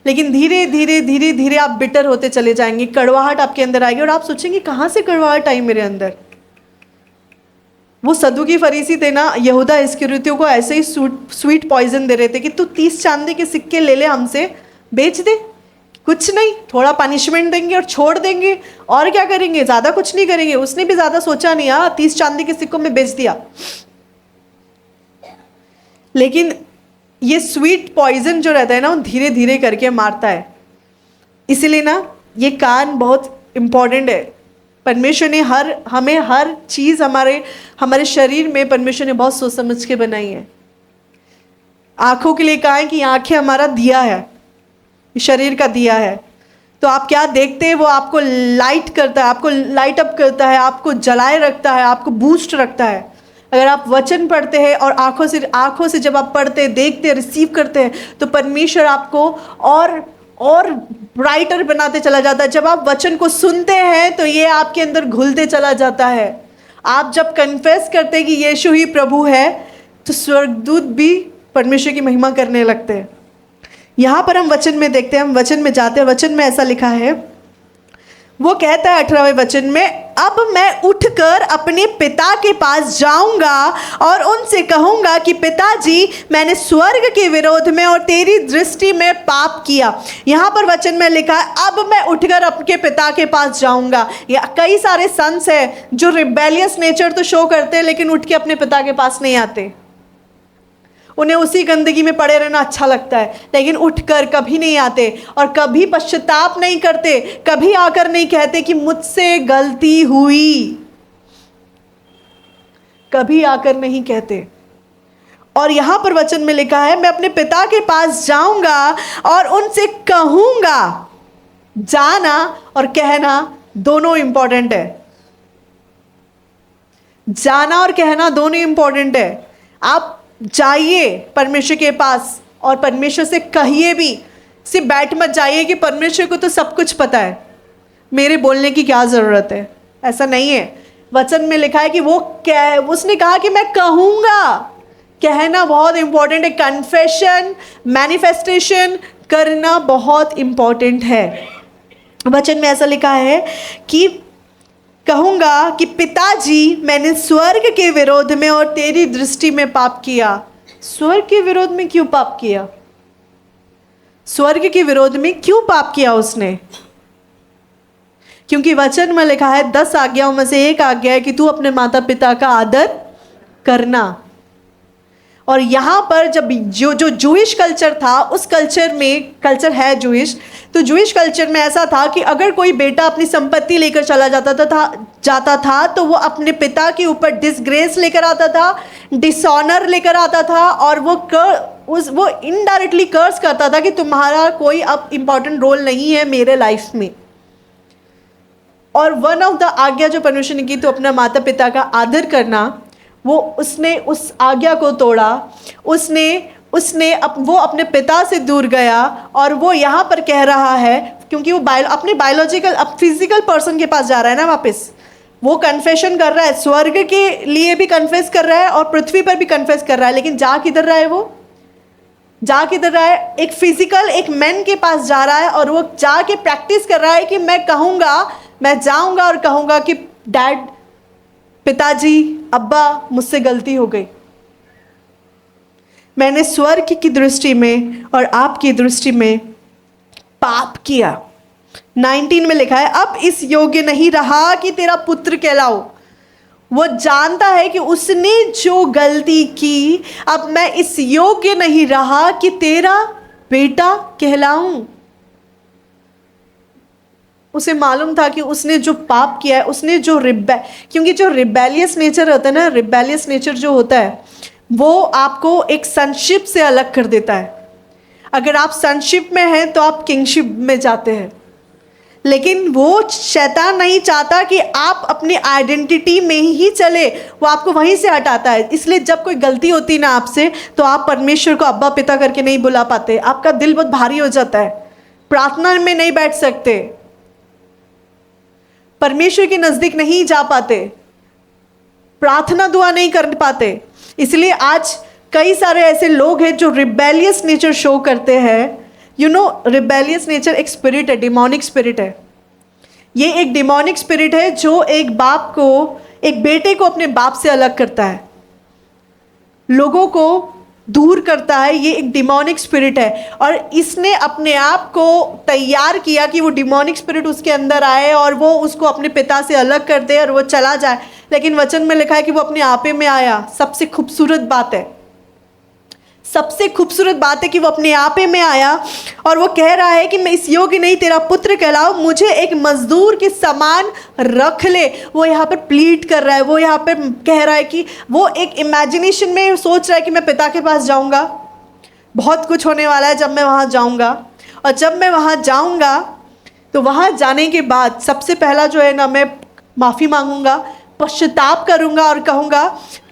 लेकिन धीरे धीरे आप बिटर होते चले जाएंगे, कड़वाहट आपके अंदर आएगी और आप सोचेंगे कहाँ से कड़वाहट आई मेरे अंदर। वो सदुकी फरीसी थे ना, यहूदा इस्करियोती को ऐसे ही स्वीट पॉइजन दे रहे थे कि तू 30 चांदी के सिक्के ले ले, हमसे बेच दे, कुछ नहीं, थोड़ा पनिशमेंट देंगे और छोड़ देंगे, और क्या करेंगे, ज़्यादा कुछ नहीं करेंगे। उसने भी ज़्यादा सोचा नहीं, 30 चांदी के सिक्कों में बेच दिया। लेकिन ये स्वीट पॉइजन जो रहता है ना, वो धीरे धीरे करके मारता है। इसीलिए ना ये कान बहुत इम्पॉर्टेंट है। परमेश्वर ने हमें हर चीज़ हमारे शरीर में परमेश्वर ने बहुत सोच समझ के बनाई है। आँखों के लिए कहा है कि आँखें हमारा दिया है, शरीर का दिया है। तो आप क्या देखते हैं वो आपको लाइट करता है, आपको लाइट अप करता है, आपको जलाए रखता है, आपको बूस्ट रखता है। अगर आप वचन पढ़ते हैं और आँखों से जब आप पढ़ते हैं, देखते हैं, रिसीव करते हैं, तो परमेश्वर आपको और ब्राइटर बनाते चला जाता है। जब आप वचन को सुनते हैं तो ये आपके अंदर घुलते चला जाता है। आप जब कन्फेस करते हैं कि यीशु ही प्रभु है, तो स्वर्गदूत भी परमेश्वर की महिमा करने लगते हैं। यहाँ पर हम वचन में देखते हैं, हम वचन में जाते हैं। वचन में ऐसा लिखा है, वो कहता है 18वें वचन में, अब मैं उठकर अपने पिता के पास जाऊंगा और उनसे कहूंगा कि पिताजी, मैंने स्वर्ग के विरोध में और तेरी दृष्टि में पाप किया। यहाँ पर वचन में लिखा है, अब मैं उठकर अपने पिता के पास जाऊंगा। या कई सारे सन्स हैं जो रिबेलियस नेचर तो शो करते हैं, लेकिन उठ के अपने पिता के पास नहीं आते। उन्हें उसी गंदगी में पड़े रहना अच्छा लगता है, लेकिन उठकर कभी नहीं आते और कभी पश्चाताप नहीं करते, कभी आकर नहीं कहते कि मुझसे गलती हुई, कभी आकर नहीं कहते। और यहां पर वचन में लिखा है, मैं अपने पिता के पास जाऊंगा और उनसे कहूंगा। जाना और कहना दोनों इंपॉर्टेंट है। जाना और कहना दोनों इंपॉर्टेंट है। आप जाइए परमेश्वर के पास और परमेश्वर से कहिए भी। सिर्फ बैठ मत जाइए कि परमेश्वर को तो सब कुछ पता है, मेरे बोलने की क्या ज़रूरत है। ऐसा नहीं है। वचन में लिखा है कि उसने कहा कि मैं कहूँगा। कहना बहुत इंपॉर्टेंट है। कन्फेशन, मैनिफेस्टेशन करना बहुत इंपॉर्टेंट है। वचन में ऐसा लिखा है कि कहूँगा कि पिताजी, मैंने स्वर्ग के विरोध में और तेरी दृष्टि में पाप किया। स्वर्ग के विरोध में क्यों पाप किया? स्वर्ग के विरोध में क्यों पाप किया उसने? क्योंकि वचन में लिखा है 10 आज्ञाओं में से एक आज्ञा है कि तू अपने माता पिता का आदर करना। और यहाँ पर जब जो जूइश कल्चर था, उस कल्चर में, कल्चर है जूइश, तो जूइश कल्चर में ऐसा था कि अगर कोई बेटा अपनी संपत्ति लेकर चला जाता था तो वो अपने पिता के ऊपर डिसग्रेस लेकर आता था, डिसऑनर लेकर आता था, और वो इनडायरेक्टली कर्स करता था कि तुम्हारा कोई अब इम्पॉर्टेंट रोल नहीं है मेरे लाइफ में। और वन ऑफ द आज्ञा जो परमेश्वर ने की, तो अपना माता पिता का आदर करना, उसने उस आज्ञा को तोड़ा। वो अपने पिता से दूर गया। और वो यहाँ पर कह रहा है, क्योंकि वो अपने बायोलॉजिकल, अब फिजिकल पर्सन के पास जा रहा है ना वापस, वो कन्फेशन कर रहा है, स्वर्ग के लिए भी कन्फेस कर रहा है और पृथ्वी पर भी कन्फेस कर रहा है, लेकिन जा किधर रहा है? वो जा किधर रहा है? एक फिजिकल, एक मैन के पास जा रहा है, और वो जाके प्रैक्टिस कर रहा है कि मैं कहूँगा, मैं जाऊँगा और कहूँगा कि डैड, पिताजी, अब्बा, मुझसे गलती हो गई। मैंने स्वर्ग की दृष्टि में और आपकी दृष्टि में पाप किया। 19 में लिखा है, अब इस योग्य नहीं रहा कि तेरा पुत्र कहलाओ। वो जानता है कि उसने जो गलती की, अब मैं इस योग्य नहीं रहा कि तेरा बेटा कहलाऊं। उसे मालूम था कि उसने जो पाप किया है, उसने जो क्योंकि जो रिबेलियस नेचर होता है ना, रिबेलियस नेचर जो होता है वो आपको एक सनशिप से अलग कर देता है। अगर आप सनशिप में हैं तो आप किंगशिप में जाते हैं, लेकिन वो शैतान नहीं चाहता कि आप अपनी आइडेंटिटी में ही चले, वो आपको वहीं से हटाता है। इसलिए जब कोई गलती होती ना आपसे, तो आप परमेश्वर को अब्बा पिता करके नहीं बुला पाते, आपका दिल बहुत भारी हो जाता है, प्रार्थना में नहीं बैठ सकते, परमेश्वर के नज़दीक नहीं जा पाते, प्रार्थना दुआ नहीं कर पाते। इसलिए आज कई सारे ऐसे लोग हैं जो रिबेलियस नेचर शो करते हैं। रिबेलियस नेचर एक स्पिरिट है, डिमोनिक स्पिरिट है। ये एक डिमोनिक स्पिरिट है जो एक बेटे को अपने बाप से अलग करता है, लोगों को दूर करता है। ये एक डिमोनिक स्पिरिट है, और इसने अपने आप को तैयार किया कि वो डिमोनिक स्पिरिट उसके अंदर आए और वो उसको अपने पिता से अलग कर दे और वो चला जाए। लेकिन वचन में लिखा है कि वो अपने आपे में आया। सबसे खूबसूरत बात है, सबसे खूबसूरत बात है कि वो अपने आपे में आया और वो कह रहा है कि मैं इस योग्य नहीं तेरा पुत्र कहलाऊं, मुझे एक मजदूर के समान रख ले। वो यहाँ पर प्लीड कर रहा है, वो यहाँ पर कह रहा है कि वो एक इमेजिनेशन में सोच रहा है कि मैं पिता के पास जाऊँगा, बहुत कुछ होने वाला है जब मैं वहाँ जाऊँगा, और जब मैं वहाँ जाऊँगा तो वहाँ जाने के बाद सबसे पहला जो है ना, मैं माफ़ी मांगूँगा, पश्चाताप करूंगा और कहूँगा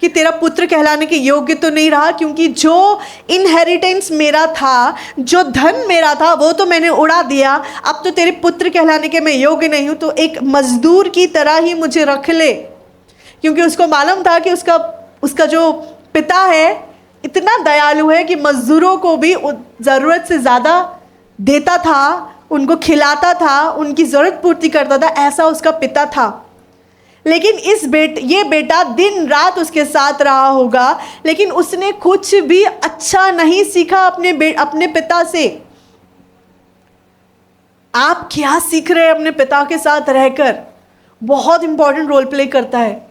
कि तेरा पुत्र कहलाने के योग्य तो नहीं रहा, क्योंकि जो इनहेरिटेंस मेरा था, जो धन मेरा था, वो तो मैंने उड़ा दिया। अब तो तेरे पुत्र कहलाने के मैं योग्य नहीं हूँ, तो एक मजदूर की तरह ही मुझे रख ले। क्योंकि उसको मालूम था कि उसका जो पिता है इतना दयालु है कि मजदूरों को भी ज़रूरत से ज़्यादा देता था उनको खिलाता था, उनकी ज़रूरत पूर्ति करता था, ऐसा उसका पिता था। लेकिन ये बेटा दिन रात उसके साथ रहा होगा, लेकिन उसने कुछ भी अच्छा नहीं सीखा अपने पिता से। आप क्या सीख रहे हैं अपने पिता के साथ रहकर? बहुत इंपॉर्टेंट रोल प्ले करता है।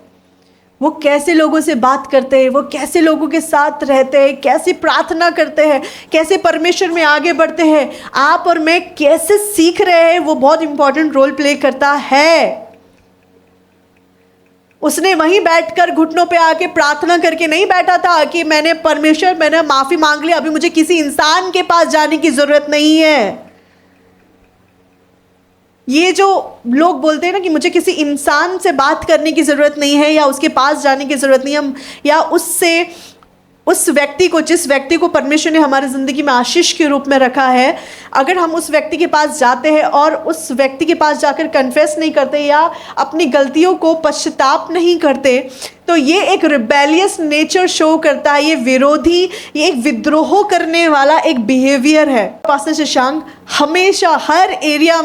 वो कैसे लोगों से बात करते हैं, वो कैसे लोगों के साथ रहते हैं, कैसे प्रार्थना करते हैं, कैसे परमेश्वर में आगे बढ़ते हैं, आप और मैं कैसे सीख रहे हैं, वो बहुत इंपॉर्टेंट रोल प्ले करता है। उसने वहीं बैठकर घुटनों पे आके प्रार्थना करके नहीं बैठा था कि मैंने माफी मांग लिया, अभी मुझे किसी इंसान के पास जाने की जरूरत नहीं है। ये जो लोग बोलते हैं ना कि मुझे किसी इंसान से बात करने की ज़रूरत नहीं है, या उसके पास जाने की ज़रूरत नहीं है, या उस व्यक्ति को, जिस व्यक्ति को परमेश्वर ने हमारी ज़िंदगी में आशीष के रूप में रखा है, अगर हम उस व्यक्ति के पास जाते हैं और उस व्यक्ति के पास जाकर कन्फेस नहीं करते या अपनी गलतियों को पश्चाताप नहीं करते, तो ये एक रिबेलियस नेचर शो करता है। ये एक विद्रोह करने वाला एक बिहेवियर है। पास्टर शशांक हमेशा हर एरिया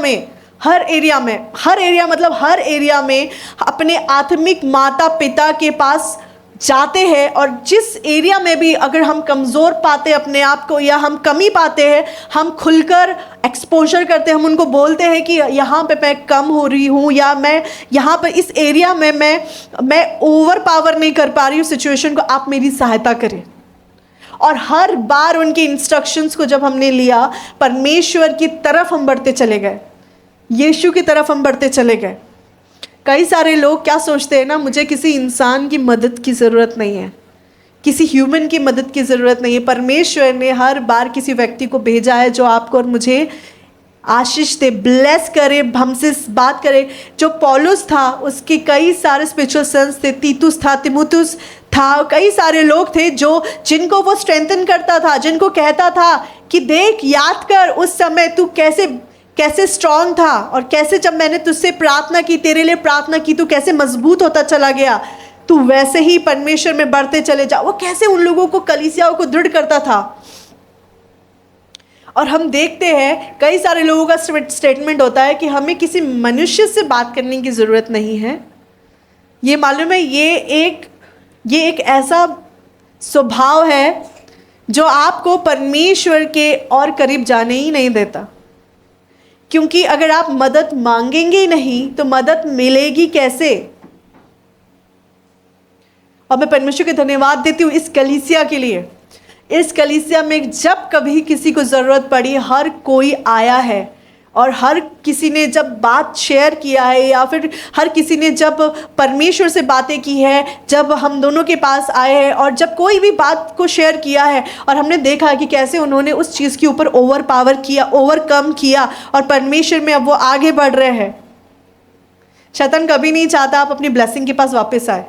में अपने आत्मिक माता पिता के पास जाते हैं, और जिस एरिया में भी अगर हम कमज़ोर पाते हैं अपने आप को, या हम कमी पाते हैं, हम खुलकर एक्सपोजर करते हैं। हम उनको बोलते हैं कि यहाँ पे मैं कम हो रही हूँ, या मैं यहाँ पर इस एरिया में मैं ओवर पावर नहीं कर पा रही हूँ सिचुएशन को, आप मेरी सहायता करें। और हर बार उनके इंस्ट्रक्शंस को जब हमने लिया, परमेश्वर की तरफ हम बढ़ते चले गए, यीशु की तरफ हम बढ़ते चले गए। कई सारे लोग क्या सोचते हैं ना, मुझे किसी इंसान की मदद की ज़रूरत नहीं है, किसी ह्यूमन की मदद की ज़रूरत नहीं है। परमेश्वर ने हर बार किसी व्यक्ति को भेजा है जो आपको और मुझे आशीष दे, ब्लेस करे, हमसे बात करे। जो पौलुस था, उसके कई सारे स्पिरिचुअल सन्स थे, तीतुस था, तिमुथुस था, कई सारे लोग थे जिनको वो स्ट्रेंथन करता था, जिनको कहता था कि देख, याद कर उस समय तू कैसे स्ट्रांग था, और कैसे जब मैंने तुझसे प्रार्थना की, तेरे लिए प्रार्थना की, तू कैसे मजबूत होता चला गया, तू वैसे ही परमेश्वर में बढ़ते चले जा। वो कैसे उन लोगों को, कलीसियाओं को दृढ़ करता था। और हम देखते हैं कई सारे लोगों का स्टेटमेंट होता है कि हमें किसी मनुष्य से बात करने की ज़रूरत नहीं है। ये मालूम है, ये एक ऐसा स्वभाव है जो आपको परमेश्वर के और करीब जाने ही नहीं देता। क्योंकि अगर आप मदद मांगेंगे नहीं तो मदद मिलेगी कैसे? और मैं परमेश्वर को धन्यवाद देती हूँ इस कलीसिया के लिए। इस कलीसिया में जब कभी किसी को ज़रूरत पड़ी, हर कोई आया है, और हर किसी ने जब बात शेयर किया है, या फिर हर किसी ने जब परमेश्वर से बातें की है, जब हम दोनों के पास आए हैं और जब कोई भी बात को शेयर किया है, और हमने देखा है कि कैसे उन्होंने उस चीज़ के ऊपर ओवरकम किया, और परमेश्वर में अब वो आगे बढ़ रहे हैं। शैतान कभी नहीं चाहता आप अपनी ब्लेसिंग के पास वापस आए,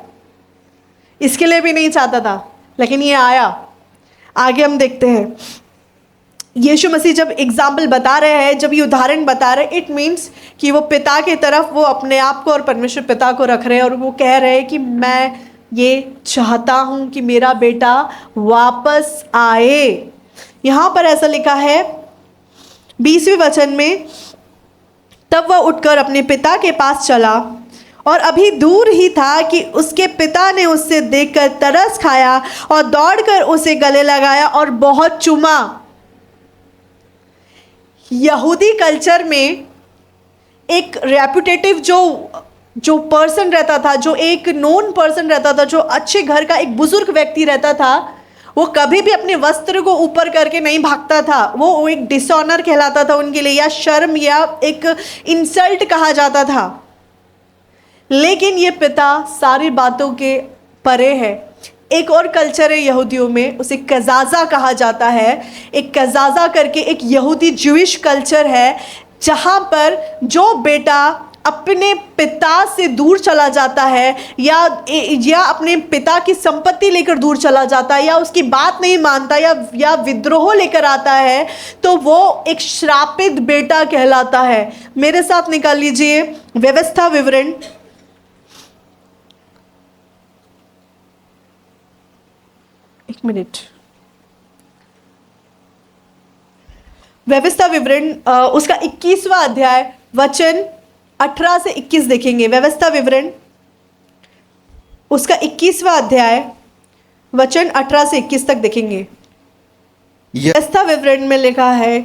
इसके लिए भी नहीं चाहता था, लेकिन ये आया। आगे हम देखते हैं, यीशु मसीह जब एग्जाम्पल बता रहे हैं, जब ये उदाहरण बता रहे हैं, इट मीन्स कि वो पिता की तरफ वो अपने आप को और परमेश्वर पिता को रख रहे हैं, और वो कह रहे हैं कि मैं ये चाहता हूँ कि मेरा बेटा वापस आए। यहाँ पर ऐसा लिखा है 20वें वचन में, तब वह उठकर अपने पिता के पास चला, और अभी दूर ही था कि उसके पिता ने उससे देखकर तरस खाया और दौड़कर उसे गले लगाया और बहुत चूमा। यहूदी कल्चर में एक रेपुटेटिव जो पर्सन रहता था, जो एक नोन पर्सन रहता था, जो अच्छे घर का एक बुजुर्ग व्यक्ति रहता था, वो कभी भी अपने वस्त्र को ऊपर करके नहीं भागता था। वो एक डिसऑनर कहलाता था उनके लिए, या शर्म, या एक इंसल्ट कहा जाता था। लेकिन ये पिता सारी बातों के परे है। एक और कल्चर है यहूदियों में, उसे कजाजा कहा जाता है। एक कजाजा करके एक यहूदी ज्यूइश कल्चर है, जहाँ पर जो बेटा अपने पिता से दूर चला जाता है, या अपने पिता की संपत्ति लेकर दूर चला जाता है, या उसकी बात नहीं मानता, या विद्रोह लेकर आता है, तो वो एक श्रापित बेटा कहलाता है। मेरे साथ निकाल लीजिए व्यवस्था विवरण, एक मिनट। व्यवस्था विवरण उसका 21वां अध्याय वचन 18 से 21 देखेंगे। व्यवस्था विवरण उसका 21वां अध्याय वचन 18 से 21 तक देखेंगे। व्यवस्था विवरण में लिखा है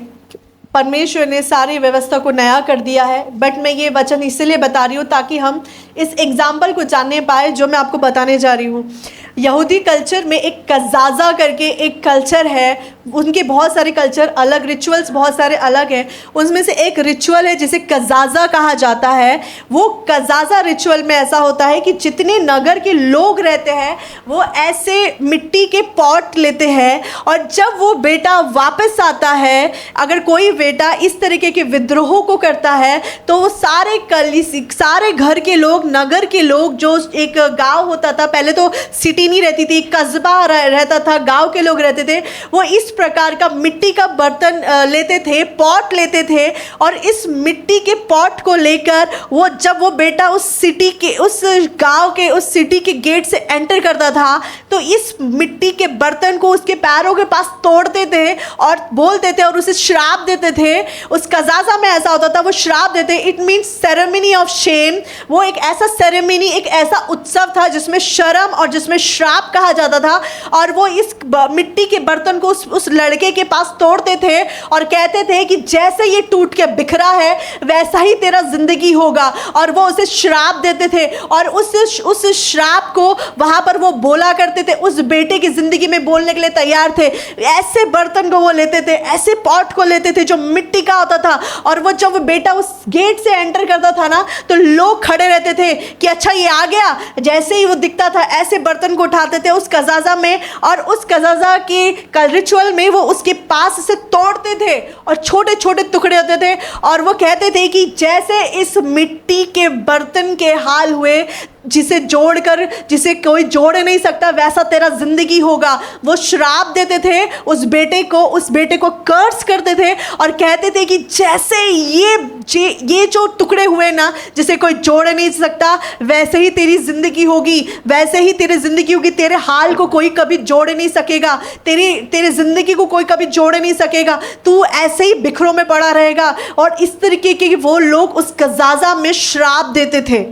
परमेश्वर ने सारी व्यवस्था को नया कर दिया है, बट मैं ये वचन इसलिए बता रही हूँ ताकि हम इस एग्जाम्पल को जानने पाए जो मैं आपको बताने जा रही हूँ। यहूदी कल्चर में एक कज़ाज़ा करके एक कल्चर है, उनके बहुत सारे कल्चर अलग, रिचुअल्स बहुत सारे अलग हैं। उसमें से एक रिचुअल है जिसे कज़ाज़ा कहा जाता है। वो कज़ाज़ा रिचुअल में ऐसा होता है कि जितने नगर के लोग रहते हैं वो ऐसे मिट्टी के पॉट लेते हैं, और जब वो बेटा वापस आता है, अगर कोई बेटा इस तरीके के विद्रोह को करता है तो वो सारे घर के लोग, नगर के लोग, जो एक गांव होता था, पहले तो सिटी नहीं रहती थी, कस्बा रहता था, गांव के लोग रहते थे, वो इस प्रकार का मिट्टी का बर्तन लेते थे, पॉट लेते थे, और इस मिट्टी के पॉट को लेकर वो जब वो बेटा उस सिटी के, उस गांव के, उस सिटी के गेट से एंटर करता था तो इस मिट्टी के बर्तन को उसके पैरों के पास तोड़ते थे और बोलते थे और उसे श्राप देते थे। उस कज़ाज़ा में ऐसा होता था, वो श्राप देते। It means ceremony of shame. वो एक ऐसा सेरेमनी, एक ऐसा उत्सव था जिसमें शर्म और जिसमें श्राप कहा जाता था, और वो इस मिट्टी के बर्तन को उस लड़के के पास तोड़ते थे और कहते थे कि जैसे ये टूट के बिखरा है वैसा ही तेरा जिंदगी होगा, और वो उसे श्राप देते थे और उस श्राप को वहां पर वो बोला करते थे, उस बेटे की जिंदगी में बोलने के लिए तैयार थे। ऐसे बर्तन को वो लेते थे, ऐसे पॉट को लेते थे जो मिट्टी का होता था, और वो जब वो बेटा उस गेट से एंटर करता था ना तो लोग खड़े रहते थे कि अच्छा ये आ गया। जैसे ही वो दिखता था ऐसे बर्तन को उठाते थे उस कज़ाज़ा में, और उस कज़ाज़ा के रिचुअल में वो उसके पास से तोड़ते थे और छोटे छोटे टुकड़े होते थे, और वो कहते थे कि जैसे इस मिट्टी के बर्तन के हाल हुए, जिसे कोई जोड़ नहीं सकता, वैसा तेरा जिंदगी होगा। वो श्राप देते थे उस बेटे को कर्स करते थे और कहते थे कि जैसे ये जो टुकड़े हुए ना, जिसे कोई जोड़ नहीं सकता, वैसे ही तेरी जिंदगी होगी, वैसे ही तेरी जिंदगी होगी। तेरे हाल को कोई कभी जोड़ नहीं सकेगा, तेरी जिंदगी को कोई कभी जोड़ नहीं सकेगा, तू ऐसे ही बिखरों में पड़ा रहेगा। और इस तरीके के वो लोग उस कज़ाज़ा में श्राप देते थे।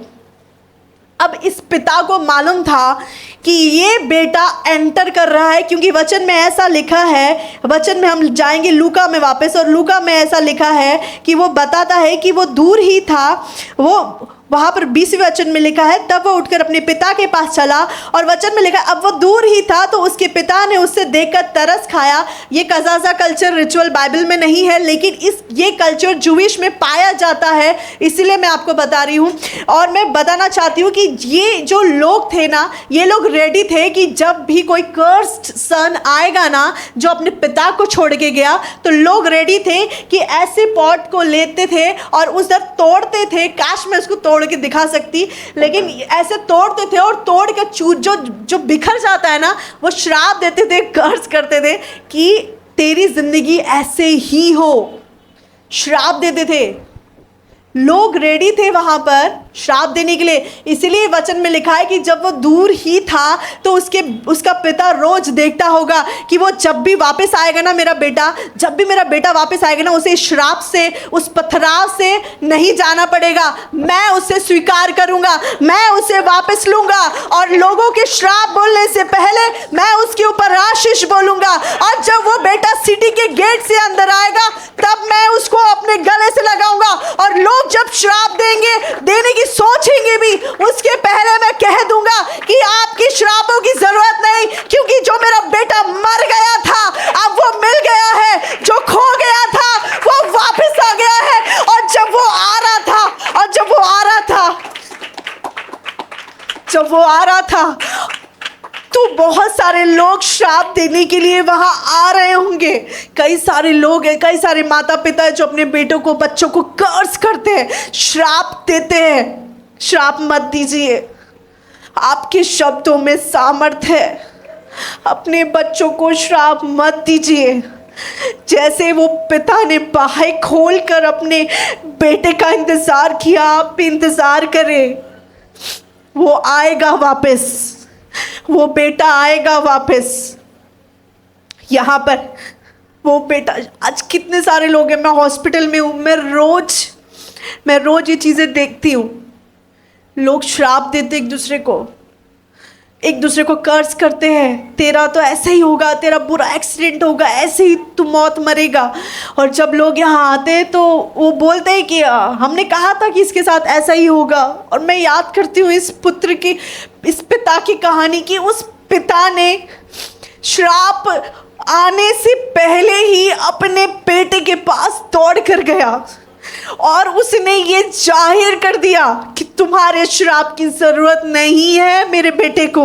अब इस पिता को मालूम था कि ये बेटा एंटर कर रहा है, क्योंकि वचन में ऐसा लिखा है, वचन में हम जाएंगे लूका में वापस, और लूका में ऐसा लिखा है कि वो बताता है कि वो दूर ही था। वो वहाँ पर 20वें वचन में लिखा है, तब वो उठकर अपने पिता के पास चला, और वचन में लिखा अब वो दूर ही था तो उसके पिता ने उससे देखकर तरस खाया। ये कज़ाज़ा कल्चर रिचुअल बाइबल में नहीं है, लेकिन ये कल्चर जूविश में पाया जाता है, इसीलिए मैं आपको बता रही हूँ। और मैं बताना चाहती हूँ कि ये जो लोग थे ना, ये लोग रेडी थे कि जब भी कोई कर्स्ड सन आएगा ना जो अपने पिता को छोड़ के गया, तो लोग रेडी थे कि ऐसे पॉट को लेते थे और उधर तोड़ते थे। काश मैं उसको तोड़ के दिखा सकती, लेकिन ऐसे तोड़ते थे और तोड़ के जो बिखर जाता है ना, वो श्राप देते थे, कर्ज करते थे कि तेरी जिंदगी ऐसे ही हो, श्राप देते थे। लोग रेडी थे वहां पर श्राप देने के लिए। इसीलिए वचन में लिखा है कि जब वो दूर ही था तो उसका पिता रोज देखता होगा कि वो जब भी वापस आएगा ना जब भी मेरा बेटा वापस आएगा ना, उसे श्राप से, उस पथराव से नहीं जाना पड़ेगा। मैं उसे स्वीकार करूंगा, मैं उसे वापस लूंगा, और लोगों के श्राप बोलने से पहले मैं उसके ऊपर आशीष बोलूंगा। और जब वो बेटा सिटी के गेट से अंदर आएगा तब मैं उसको अपने गले से लगाऊंगा, और लोग जब श्राप देने की सोचेंगे भी, उसके पहले मैं कह दूंगा कि आपकी श्रापों की जरूरत नहीं, क्योंकि जो मेरा बेटा मर गया था अब वो मिल गया है, जो खो गया था वो वापस आ गया है। और जब वो आ रहा था तो बहुत सारे लोग श्राप देने के लिए वहां आ रहे होंगे। कई सारे लोग हैं, कई सारे माता पिता हैं जो अपने बेटों को, बच्चों को कर्ज करते हैं, श्राप देते हैं। श्राप मत दीजिए, आपके शब्दों में सामर्थ्य है। अपने बच्चों को श्राप मत दीजिए। जैसे वो पिता ने बाहें खोलकर अपने बेटे का इंतजार किया, आप भी इंतजार करें। वो आएगा वापस, वो बेटा आएगा वापस। यहाँ पर वो बेटा, आज कितने सारे लोग हैं, मैं हॉस्पिटल में हूँ, मैं रोज ये चीज़ें देखती हूँ। लोग श्राप देते एक दूसरे को कर्ज करते हैं, तेरा तो ऐसे ही होगा, तेरा बुरा एक्सीडेंट होगा, ऐसे ही तू मौत मरेगा। और जब लोग यहाँ आते हैं तो वो बोलते हैं कि हमने कहा था कि इसके साथ ऐसा ही होगा। और मैं याद करती हूँ इस पिता की कहानी की। उस पिता ने श्राप आने से पहले ही अपने बेटे के पास दौड़ कर गया और उसने ये जाहिर कर दिया कि तुम्हारे श्राप की ज़रूरत नहीं है मेरे बेटे को।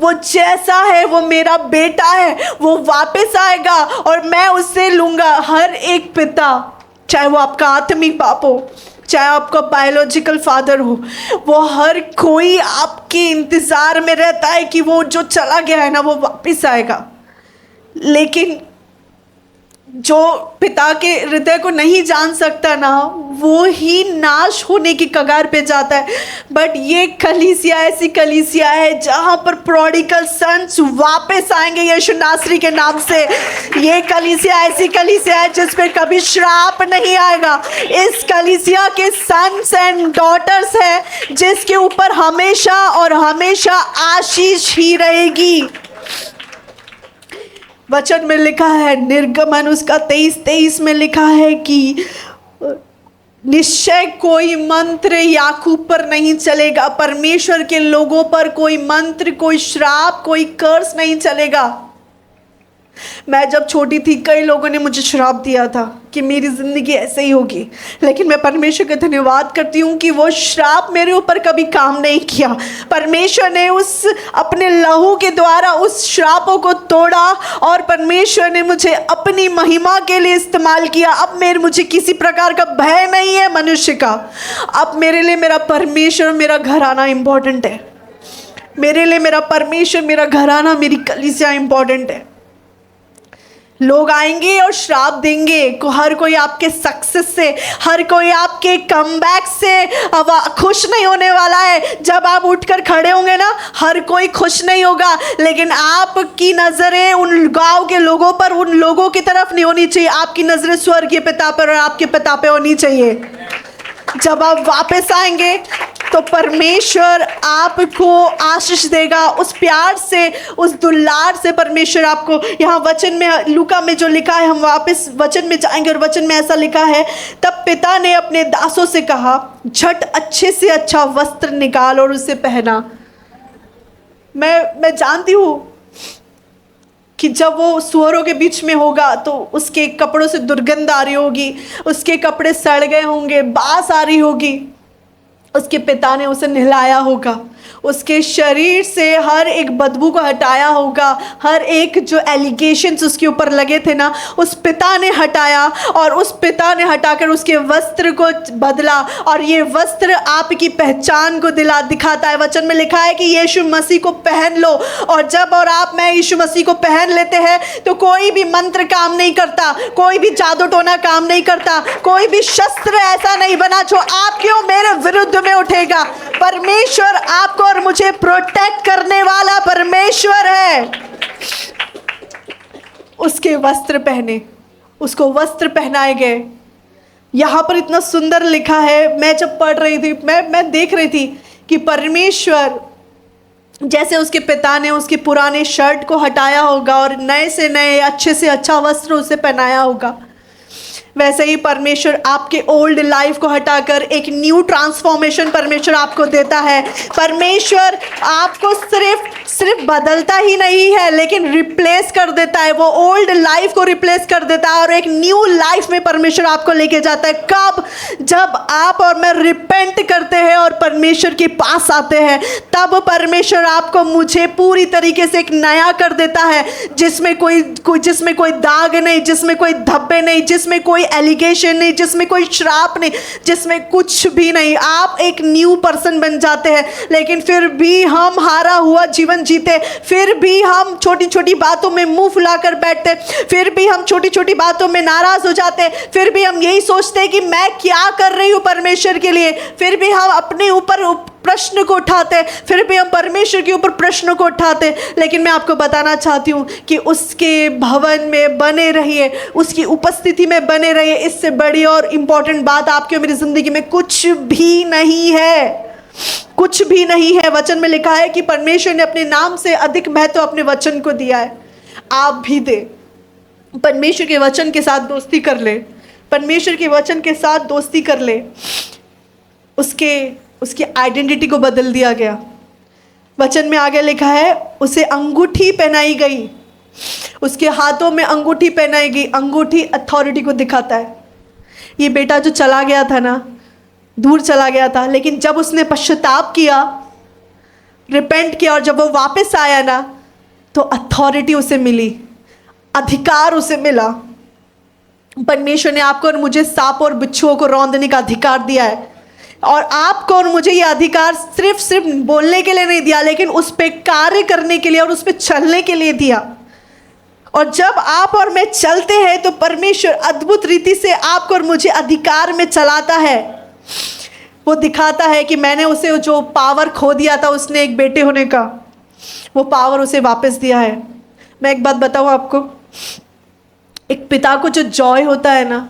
वो जैसा है वो मेरा बेटा है, वो वापस आएगा और मैं उससे लूँगा। हर एक पिता, चाहे वो आपका आत्मिक बाप हो, चाहे आपका बायोलॉजिकल फादर हो, वो हर कोई आपके इंतज़ार में रहता है कि वो जो चला गया है ना वो वापस आएगा। लेकिन जो पिता के हृदय को नहीं जान सकता ना, वो ही नाश होने की कगार पे जाता है। बट ये कलीसिया ऐसी कलीसिया है जहाँ पर प्रोडिगल सन्स वापस आएंगे यीशु नासरी के नाम से। ये कलीसिया ऐसी कलीसिया है जिसमें कभी श्राप नहीं आएगा। इस कलीसिया के सन्स एंड डॉटर्स हैं जिसके ऊपर हमेशा और हमेशा आशीष ही रहेगी। वचन में लिखा है, निर्गमन उसका 23 में लिखा है कि निश्चय कोई मंत्र याकूब पर नहीं चलेगा, परमेश्वर के लोगों पर कोई मंत्र, कोई श्राप, कोई कर्स नहीं चलेगा। मैं जब छोटी थी कई लोगों ने मुझे श्राप दिया था कि मेरी ज़िंदगी ऐसे ही होगी, लेकिन मैं परमेश्वर का धन्यवाद करती हूँ कि वो श्राप मेरे ऊपर कभी काम नहीं किया। परमेश्वर ने उस अपने लहू के द्वारा उस श्रापों को तोड़ा और परमेश्वर ने मुझे अपनी महिमा के लिए इस्तेमाल किया। अब मुझे किसी प्रकार का भय नहीं है मनुष्य का। अब मेरे लिए मेरा परमेश्वर, मेरा घराना इम्पॉर्टेंट है। मेरे लिए मेरा परमेश्वर, मेरा घराना, मेरी कलीसिया इम्पॉर्टेंट है। लोग आएंगे और श्राप देंगे, हर कोई आपके सक्सेस से, हर कोई आपके कमबैक से अब खुश नहीं होने वाला है। जब आप उठकर खड़े होंगे ना, हर कोई खुश नहीं होगा, लेकिन आपकी नज़रें उन गांव के लोगों पर, उन लोगों की तरफ नहीं होनी चाहिए। आपकी नज़रें स्वर्गीय पिता पर और आपके पिता पे होनी चाहिए। जब आप वापस आएंगे तो परमेश्वर आपको आशीष देगा। उस प्यार से, उस दुलार से परमेश्वर आपको, यहाँ वचन में लूका में जो लिखा है, हम वापस वचन में जाएंगे और वचन में ऐसा लिखा है, तब पिता ने अपने दासों से कहा, झट अच्छे से अच्छा वस्त्र निकाल और उसे पहना। मैं जानती हूँ कि जब वो सुअरों के बीच में होगा तो उसके कपड़ों से दुर्गंध आ रही होगी, उसके कपड़े सड़ गए होंगे, बास आ रही होगी। उसके पिता ने उसे नहलाया होगा, उसके शरीर से हर एक बदबू को हटाया होगा, हर एक जो एलिगेशंस उसके ऊपर लगे थे ना, उस पिता ने हटाया और उस पिता ने हटाकर उसके वस्त्र को बदला। और ये वस्त्र आपकी पहचान को दिखाता है। वचन में लिखा है कि यीशु मसीह को पहन लो, और जब और आप मैं यीशु मसीह को पहन लेते हैं तो कोई भी मंत्र काम नहीं करता, कोई भी जादू टोना काम नहीं करता, कोई भी शस्त्र ऐसा नहीं बना जो आपके और मेरे विरुद्ध में उठेगा। परमेश्वर आपको और मुझे प्रोटेक्ट करने वाला परमेश्वर है। उसके वस्त्र पहने, उसको वस्त्र पहनाए गए। यहाँ पर इतना सुंदर लिखा है, मैं जब पढ़ रही थी, मैं देख रही थी कि परमेश्वर जैसे उसके पिता ने उसके पुराने शर्ट को हटाया होगा और नए से नए अच्छे से अच्छा वस्त्र उसे पहनाया होगा, वैसे ही परमेश्वर आपके ओल्ड लाइफ को हटाकर एक न्यू ट्रांसफॉर्मेशन परमेश्वर आपको देता है। परमेश्वर आपको सिर्फ बदलता ही नहीं है, लेकिन रिप्लेस कर देता है। वो ओल्ड लाइफ को रिप्लेस कर देता है और एक न्यू लाइफ में परमेश्वर आपको लेके जाता है। कब? जब आप और मैं रिपेंट करते हैं और परमेश्वर के पास आते हैं, तब परमेश्वर आपको, मुझे पूरी तरीके से एक नया कर देता है, जिसमें कोई दाग नहीं, जिसमें कोई धब्बे नहीं, जिसमें कोई एलिगेशन नहीं, जिसमें कोई श्राप नहीं, जिसमें कुछ भी नहीं। आप एक न्यू पर्सन बन जाते हैं। लेकिन फिर भी हम हारा हुआ जीवन जीते, फिर भी हम छोटी छोटी बातों में मुंह फुलाकर बैठते, फिर भी हम छोटी छोटी बातों में नाराज हो जाते, फिर भी हम यही सोचते हैं कि मैं क्या कर रही हूँ परमेश्वर के लिए, फिर भी हम अपने ऊपर प्रश्न को उठाते हैं, फिर भी हम परमेश्वर के ऊपर प्रश्न को उठाते हैं। लेकिन मैं आपको बताना चाहती हूँ कि उसके भवन में बने रहिए, उसकी उपस्थिति में बने रहिए। इससे बड़ी और इम्पोर्टेंट बात आपकी और मेरी ज़िंदगी में कुछ भी नहीं है, कुछ भी नहीं है। वचन में लिखा है कि परमेश्वर ने अपने नाम से अधिक महत्व अपने वचन को दिया है। आप भी दे, परमेश्वर के वचन के साथ दोस्ती कर ले, परमेश्वर के वचन के साथ दोस्ती कर ले। उसकी आइडेंटिटी को बदल दिया गया। वचन में आगे लिखा है उसे अंगूठी पहनाई गई, उसके हाथों में अंगूठी पहनाई गई। अंगूठी अथॉरिटी को दिखाता है। ये बेटा जो चला गया था ना, दूर चला गया था, लेकिन जब उसने पश्चाताप किया, रिपेंट किया, और जब वो वापस आया ना, तो अथॉरिटी उसे मिली, अधिकार उसे मिला। परमेश्वर ने आपको और मुझे सांप और बिच्छुओं को रौंदने का अधिकार दिया है। और आपको और मुझे ये अधिकार सिर्फ बोलने के लिए नहीं दिया, लेकिन उस पर कार्य करने के लिए और उस पर चलने के लिए दिया। और जब आप और मैं चलते हैं तो परमेश्वर अद्भुत रीति से आपको और मुझे अधिकार में चलाता है। वो दिखाता है कि मैंने उसे जो पावर खो दिया था, उसने एक बेटे होने का, वो पावर उसे वापस दिया है। मैं एक बात बताऊँ आपको, एक पिता को जो जॉय होता है ना,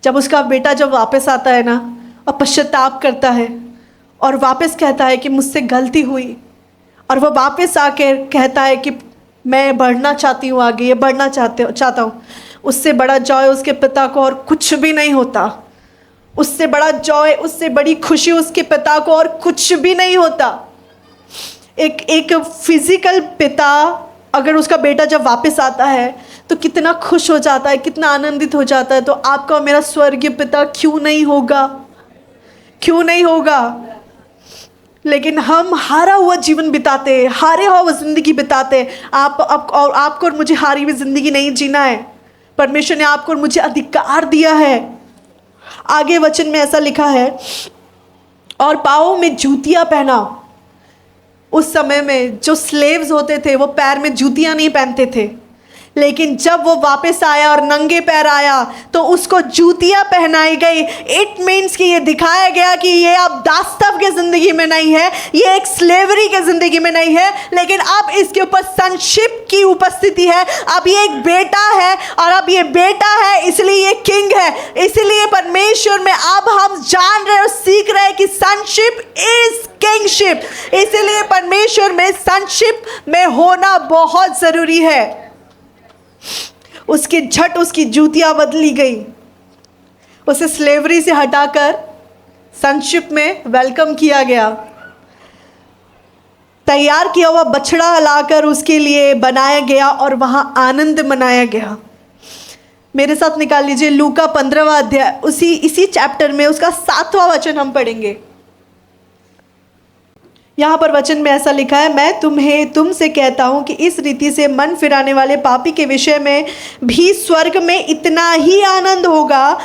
जब उसका बेटा जब वापस आता है ना और पश्चाताप करता है और वापस कहता है कि मुझसे गलती हुई, और वह वापस आकर कहता है कि मैं बढ़ना चाहती हूँ, आगे ये बढ़ना चाहता हूँ, उससे बड़ा जॉय उसके पिता को और कुछ भी नहीं होता। उससे बड़ा जॉय, उससे बड़ी खुशी उसके पिता को और कुछ भी नहीं होता। एक फिजिकल पिता अगर उसका बेटा जब वापस आता है तो कितना खुश हो जाता है, कितना आनंदित हो जाता है। तो आपका और मेरा स्वर्गीय पिता क्यों नहीं होगा, क्यों नहीं होगा? लेकिन हम हारा हुआ जीवन बिताते, हारे हुआ ज़िंदगी बिताते। आपको और मुझे हारी हुई ज़िंदगी नहीं जीना है। परमेश्वर ने आपको और मुझे अधिकार दिया है। आगे वचन में ऐसा लिखा है, और पाँवों में जूतियाँ पहना। उस समय में जो स्लेव्स होते थे वो पैर में जूतियाँ नहीं पहनते थे, लेकिन जब वो वापस आया और नंगे पैर आया तो उसको जूतियाँ पहनाई गई। इट मीन्स कि ये दिखाया गया कि ये अब दास्तव के ज़िंदगी में नहीं है, ये एक स्लेवरी के ज़िंदगी में नहीं है, लेकिन अब इसके ऊपर संशिप की उपस्थिति है। अब ये एक बेटा है, और अब ये बेटा है इसलिए ये किंग है। इसलिए परमेश्वर में अब हम जान रहे और सीख रहे हैं कि संशिप इज किंगशिप। इसलिए परमेश्वर में संशिप में होना बहुत ज़रूरी है। उसकी जूतियाँ बदली गई, उसे स्लेवरी से हटाकर संशिप में वेलकम किया गया। तैयार किया हुआ बछड़ा लाकर उसके लिए बनाया गया और वहाँ आनंद मनाया गया। मेरे साथ निकाल लीजिए लूका 15वां अध्याय, इसी चैप्टर में उसका 7वां वचन हम पढ़ेंगे। यहाँ पर वचन में ऐसा लिखा है, मैं तुमसे कहता हूँ कि इस रीति से मन फिराने वाले पापी के विषय में भी स्वर्ग में इतना ही आनंद होगा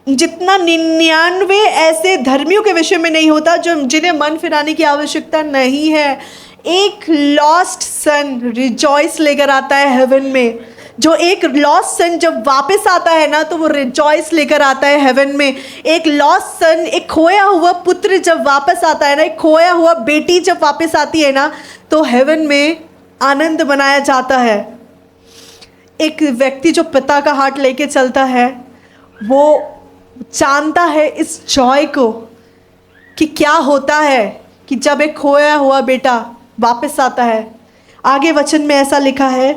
जितना 99 ऐसे धर्मियों के विषय में नहीं होता जिन्हें मन फिराने की आवश्यकता नहीं है। एक लॉस्ट सन रिजॉइस लेकर आता है हेवन में। जो एक लॉस्ट सन जब वापस आता है ना, तो वो रिजॉइस लेकर आता है हेवन में। एक लॉस्ट सन, एक खोया हुआ पुत्र जब वापस आता है ना, एक खोया हुआ बेटी जब वापस आती है ना, तो हेवन में आनंद मनाया जाता है। एक व्यक्ति जो पिता का हार्ट लेके चलता है, वो जानता है इस जॉय को कि क्या होता है कि जब एक खोया हुआ बेटा वापस आता है। आगे वचन में ऐसा लिखा है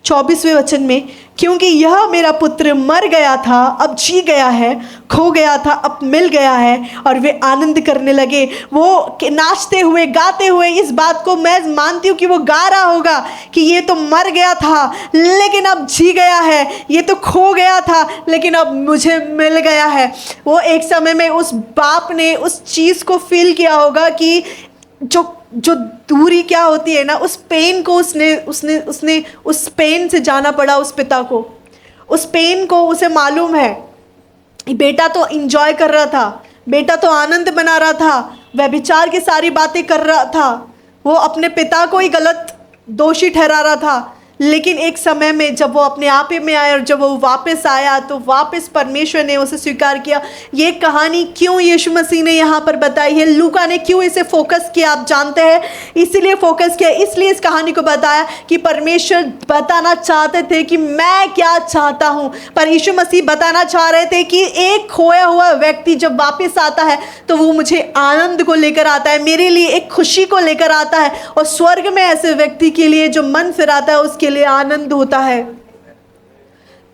24वें वचन में, क्योंकि यह मेरा पुत्र मर गया था अब जी गया है, खो गया था अब मिल गया है। और वे आनंद करने लगे, वो नाचते हुए गाते हुए। इस बात को मैं मानती हूँ कि वो गा रहा होगा कि ये तो मर गया था लेकिन अब जी गया है, ये तो खो गया था लेकिन अब मुझे मिल गया है। वो एक समय में उस बाप ने उस चीज़ को फील किया होगा कि जो दूरी क्या होती है ना, उस पेन को उसने उस पेन से जाना पड़ा उस पिता को। उस पेन को उसे मालूम है। बेटा तो एंजॉय कर रहा था, बेटा तो आनंद मना रहा था, व्यभिचार की सारी बातें कर रहा था, वो अपने पिता को ही गलत दोषी ठहरा रहा था, लेकिन एक समय में जब वो अपने आप ही में आया और जब वो वापस आया तो वापस परमेश्वर ने उसे स्वीकार किया। ये कहानी क्यों यीशु मसीह ने यहाँ पर बताई है, लूका ने क्यों इसे फोकस किया, आप जानते हैं? इसीलिए फोकस किया, इसलिए इस कहानी को बताया कि परमेश्वर बताना चाहते थे कि मैं क्या चाहता हूँ। पर यीशु मसीह बताना चाह रहे थे कि एक खोया हुआ व्यक्ति जब वापस आता है तो वो मुझे आनंद को लेकर आता है, मेरे लिए एक खुशी को लेकर आता है, और स्वर्ग में ऐसे व्यक्ति के लिए जो मन फिराता है उसके लिए आनंद होता है।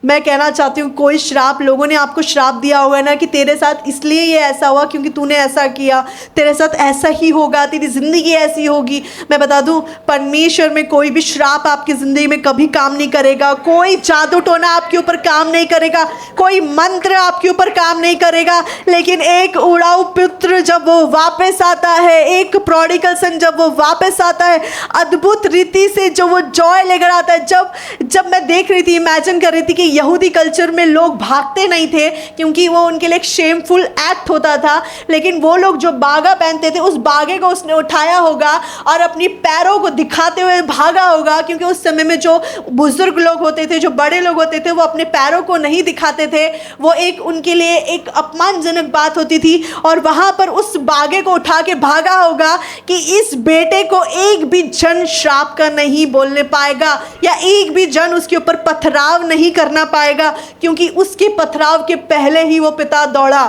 मैं कहना चाहती हूँ, कोई श्राप, लोगों ने आपको श्राप दिया होगा ना कि तेरे साथ इसलिए ये ऐसा हुआ क्योंकि तूने ऐसा किया, तेरे साथ ऐसा ही होगा, तेरी ज़िंदगी ऐसी होगी। मैं बता दूँ, परमेश्वर में कोई भी श्राप आपकी ज़िंदगी में कभी काम नहीं करेगा, कोई जादू टोना आपके ऊपर काम नहीं करेगा, कोई मंत्र आपके ऊपर काम नहीं करेगा। लेकिन एक उड़ाऊ पुत्र जब वो वापस आता है, एक प्रोडिगल सन जब वो वापस आता है, अद्भुत रीति से जो वो जॉय लेकर आता है। जब मैं देख रही थी, इमेजिन कर रही थी कि यहूदी कल्चर में लोग भागते नहीं थे क्योंकि वो उनके लिए एक शेमफुल एक्ट होता था, लेकिन वो लोग जो बागा पहनते थे उस बागे को उसने उठाया होगा और अपनी पैरों को दिखाते हुए भागा होगा, क्योंकि उस समय में जो बुजुर्ग लोग होते थे, जो बड़े लोग होते थे, वो अपने पैरों को नहीं दिखाते थे। वो एक उनके लिए एक अपमानजनक बात होती थी। और वहाँ पर उस बागे को उठा के भागा होगा कि इस बेटे को एक भी जन श्राप का नहीं बोलने पाएगा या एक भी जन उसके ऊपर पथराव नहीं करना पाएगा, क्योंकि उसके पथराव के पहले ही वो पिता दौड़ा।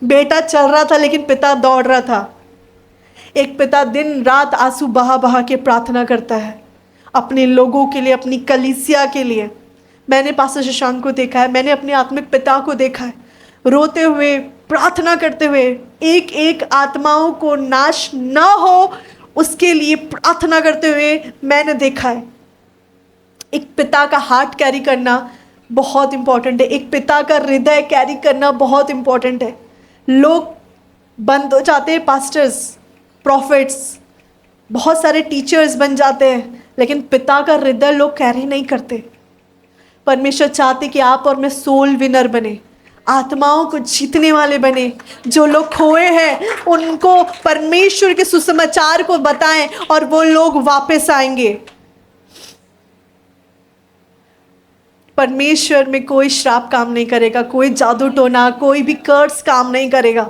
बेटा चल रहा था लेकिन पिता दौड़ रहा था। एक पिता दिन रात आंसू बहा बहा के प्रार्थना करता है अपने लोगों के लिए, अपनी कलीसिया के लिए। मैंने पास्टर शशांक को देखा है, मैंने अपने आत्मिक पिता को देखा है रोते हुए, प्रार्थना करते हुए, एक एक आत्माओं को नाश न हो उसके लिए प्रार्थना करते हुए मैंने देखा है। एक पिता का हार्ट कैरी करना बहुत इंपॉर्टेंट है, एक पिता का हृदय कैरी करना बहुत इंपॉर्टेंट है। लोग बन तो जाते हैं, पास्टर्स, प्रॉफिट्स, बहुत सारे टीचर्स बन जाते हैं, लेकिन पिता का हृदय लोग कैरी नहीं करते। परमेश्वर चाहते कि आप और मैं सोल विनर बने, आत्माओं को जीतने वाले बने। जो लोग खोए हैं उनको परमेश्वर के सुसमाचार को बताएं और वो लोग वापस आएंगे। परमेश्वर में कोई श्राप काम नहीं करेगा, कोई जादू टोना, कोई भी कर्स काम नहीं करेगा।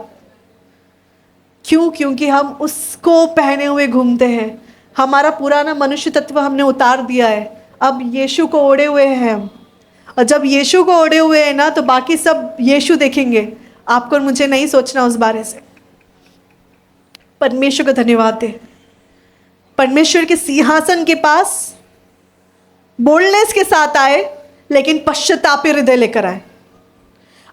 क्यों? क्योंकि हम उसको पहने हुए घूमते हैं। हमारा पुराना मनुष्य तत्व हमने उतार दिया है, अब यीशु को ओढ़े हुए हैं हम। और जब यीशु को ओढ़े हुए हैं ना, तो बाकी सब यीशु देखेंगे। आपको और मुझे नहीं सोचना उस बारे से। परमेश्वर को धन्यवाद दे। परमेश्वर के सिंहासन के पास बोल्डनेस के साथ आए, लेकिन पश्चातापी हृदय लेकर आए।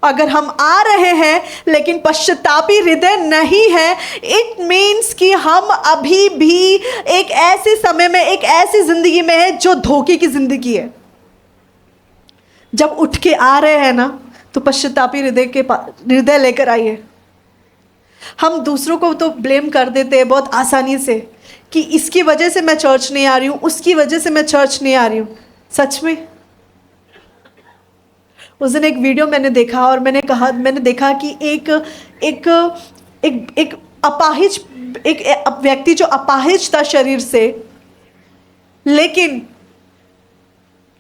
अगर हम आ रहे हैं लेकिन पश्चातापी हृदय नहीं है, इट मीन्स कि हम अभी भी एक ऐसे समय में, एक ऐसी जिंदगी में है जो धोखे की जिंदगी है। जब उठ के आ रहे हैं ना, तो पश्चातापी हृदय लेकर आइए। हम दूसरों को तो ब्लेम कर देते हैं बहुत आसानी से कि इसकी वजह से मैं चर्च नहीं आ रही हूँ, उसकी वजह से मैं चर्च नहीं आ रही हूँ। सच में उस दिन एक वीडियो मैंने देखा और मैंने देखा कि एक अपाहिज, एक व्यक्ति जो अपाहिज था शरीर से, लेकिन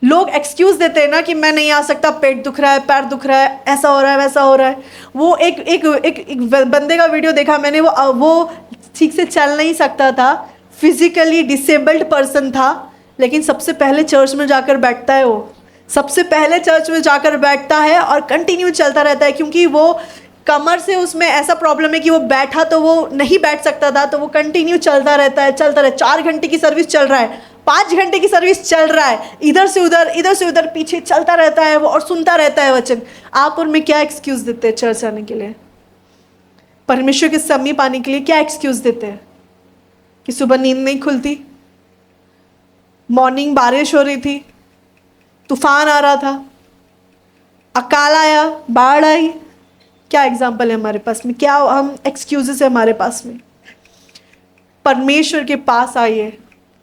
लोग एक्सक्यूज देते हैं ना कि मैं नहीं आ सकता, पेट दुख रहा है, पैर दुख रहा है, ऐसा हो रहा है, वैसा हो रहा है। वो एक बंदे का वीडियो देखा मैंने, वो ठीक से चल नहीं सकता था, फिजिकली डिसेबल्ड पर्सन था, लेकिन सबसे पहले चर्च में जाकर बैठता है। वो सबसे पहले चर्च में जाकर बैठता है और कंटिन्यू चलता रहता है, क्योंकि वो कमर से उसमें ऐसा प्रॉब्लम है कि वो बैठा तो वो नहीं बैठ सकता था, तो वो कंटिन्यू चलता रहता है। 4 घंटे की सर्विस चल रहा है, 5 घंटे की सर्विस चल रहा है, इधर से उधर पीछे चलता रहता है वो और सुनता रहता है वचन। आप और मैं क्या एक्सक्यूज देते हैं चर्च आने के लिए? परमेश्वर के समीप आने के लिए क्या एक्सक्यूज देते हैं? कि सुबह नींद नहीं खुलती, मॉर्निंग बारिश हो रही थी, तूफान आ रहा था, अकाल आया, बाढ़ आई। क्या एग्जाम्पल है हमारे पास में? क्या हम एक्सक्यूजेस है हमारे पास में? परमेश्वर के पास आइए,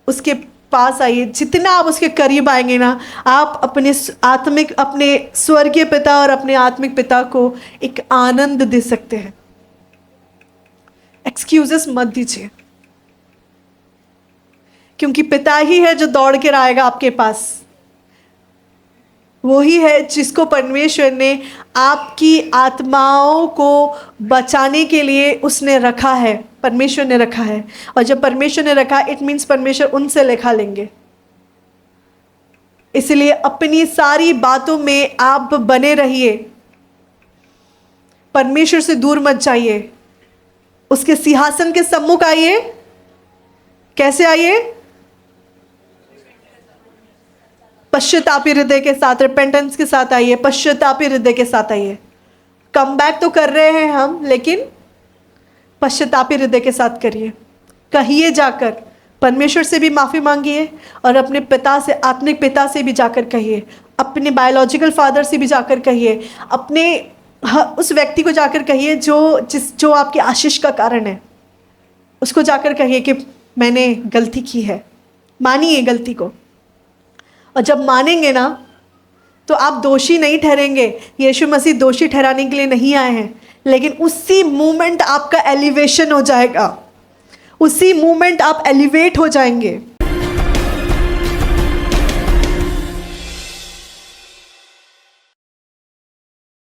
उसके पास आइए। जितना आप उसके करीब आएंगे ना, आप अपने स्वर्गीय पिता और अपने आत्मिक पिता को एक आनंद दे सकते हैं। एक्सक्यूजेस मत दीजिए क्योंकि पिता ही है जो दौड़ कर आएगा आपके पास। वही है जिसको परमेश्वर ने आपकी आत्माओं को बचाने के लिए उसने रखा है, परमेश्वर ने रखा है। और जब परमेश्वर ने रखा, इट मीन्स परमेश्वर उनसे लेखा लेंगे। इसलिए अपनी सारी बातों में आप बने रहिए, परमेश्वर से दूर मत जाइए, उसके सिंहासन के सम्मुख आइए। कैसे आइए? पश्चातापी हृदय के साथ, रिपेंटेंस के साथ आइए, पश्चातापी हृदय के साथ आइए। कम बैक तो कर रहे हैं हम, लेकिन पश्चातापी हृदय के साथ करिए। कहिए जाकर, परमेश्वर से भी माफ़ी मांगिए और अपने पिता से, आत्मिक पिता से भी जाकर कहिए, अपने बायोलॉजिकल फादर से भी जाकर कहिए, अपने उस व्यक्ति को जाकर कहिए जो आपकी आशीष का कारण है। उसको जाकर कहिए कि मैंने गलती की है। मानिए गलती को, और जब मानेंगे ना तो आप दोषी नहीं ठहरेंगे। यीशु मसीह दोषी ठहराने के लिए नहीं आए हैं, लेकिन उसी मोमेंट आपका एलिवेशन हो जाएगा, उसी मोमेंट आप एलिवेट हो जाएंगे।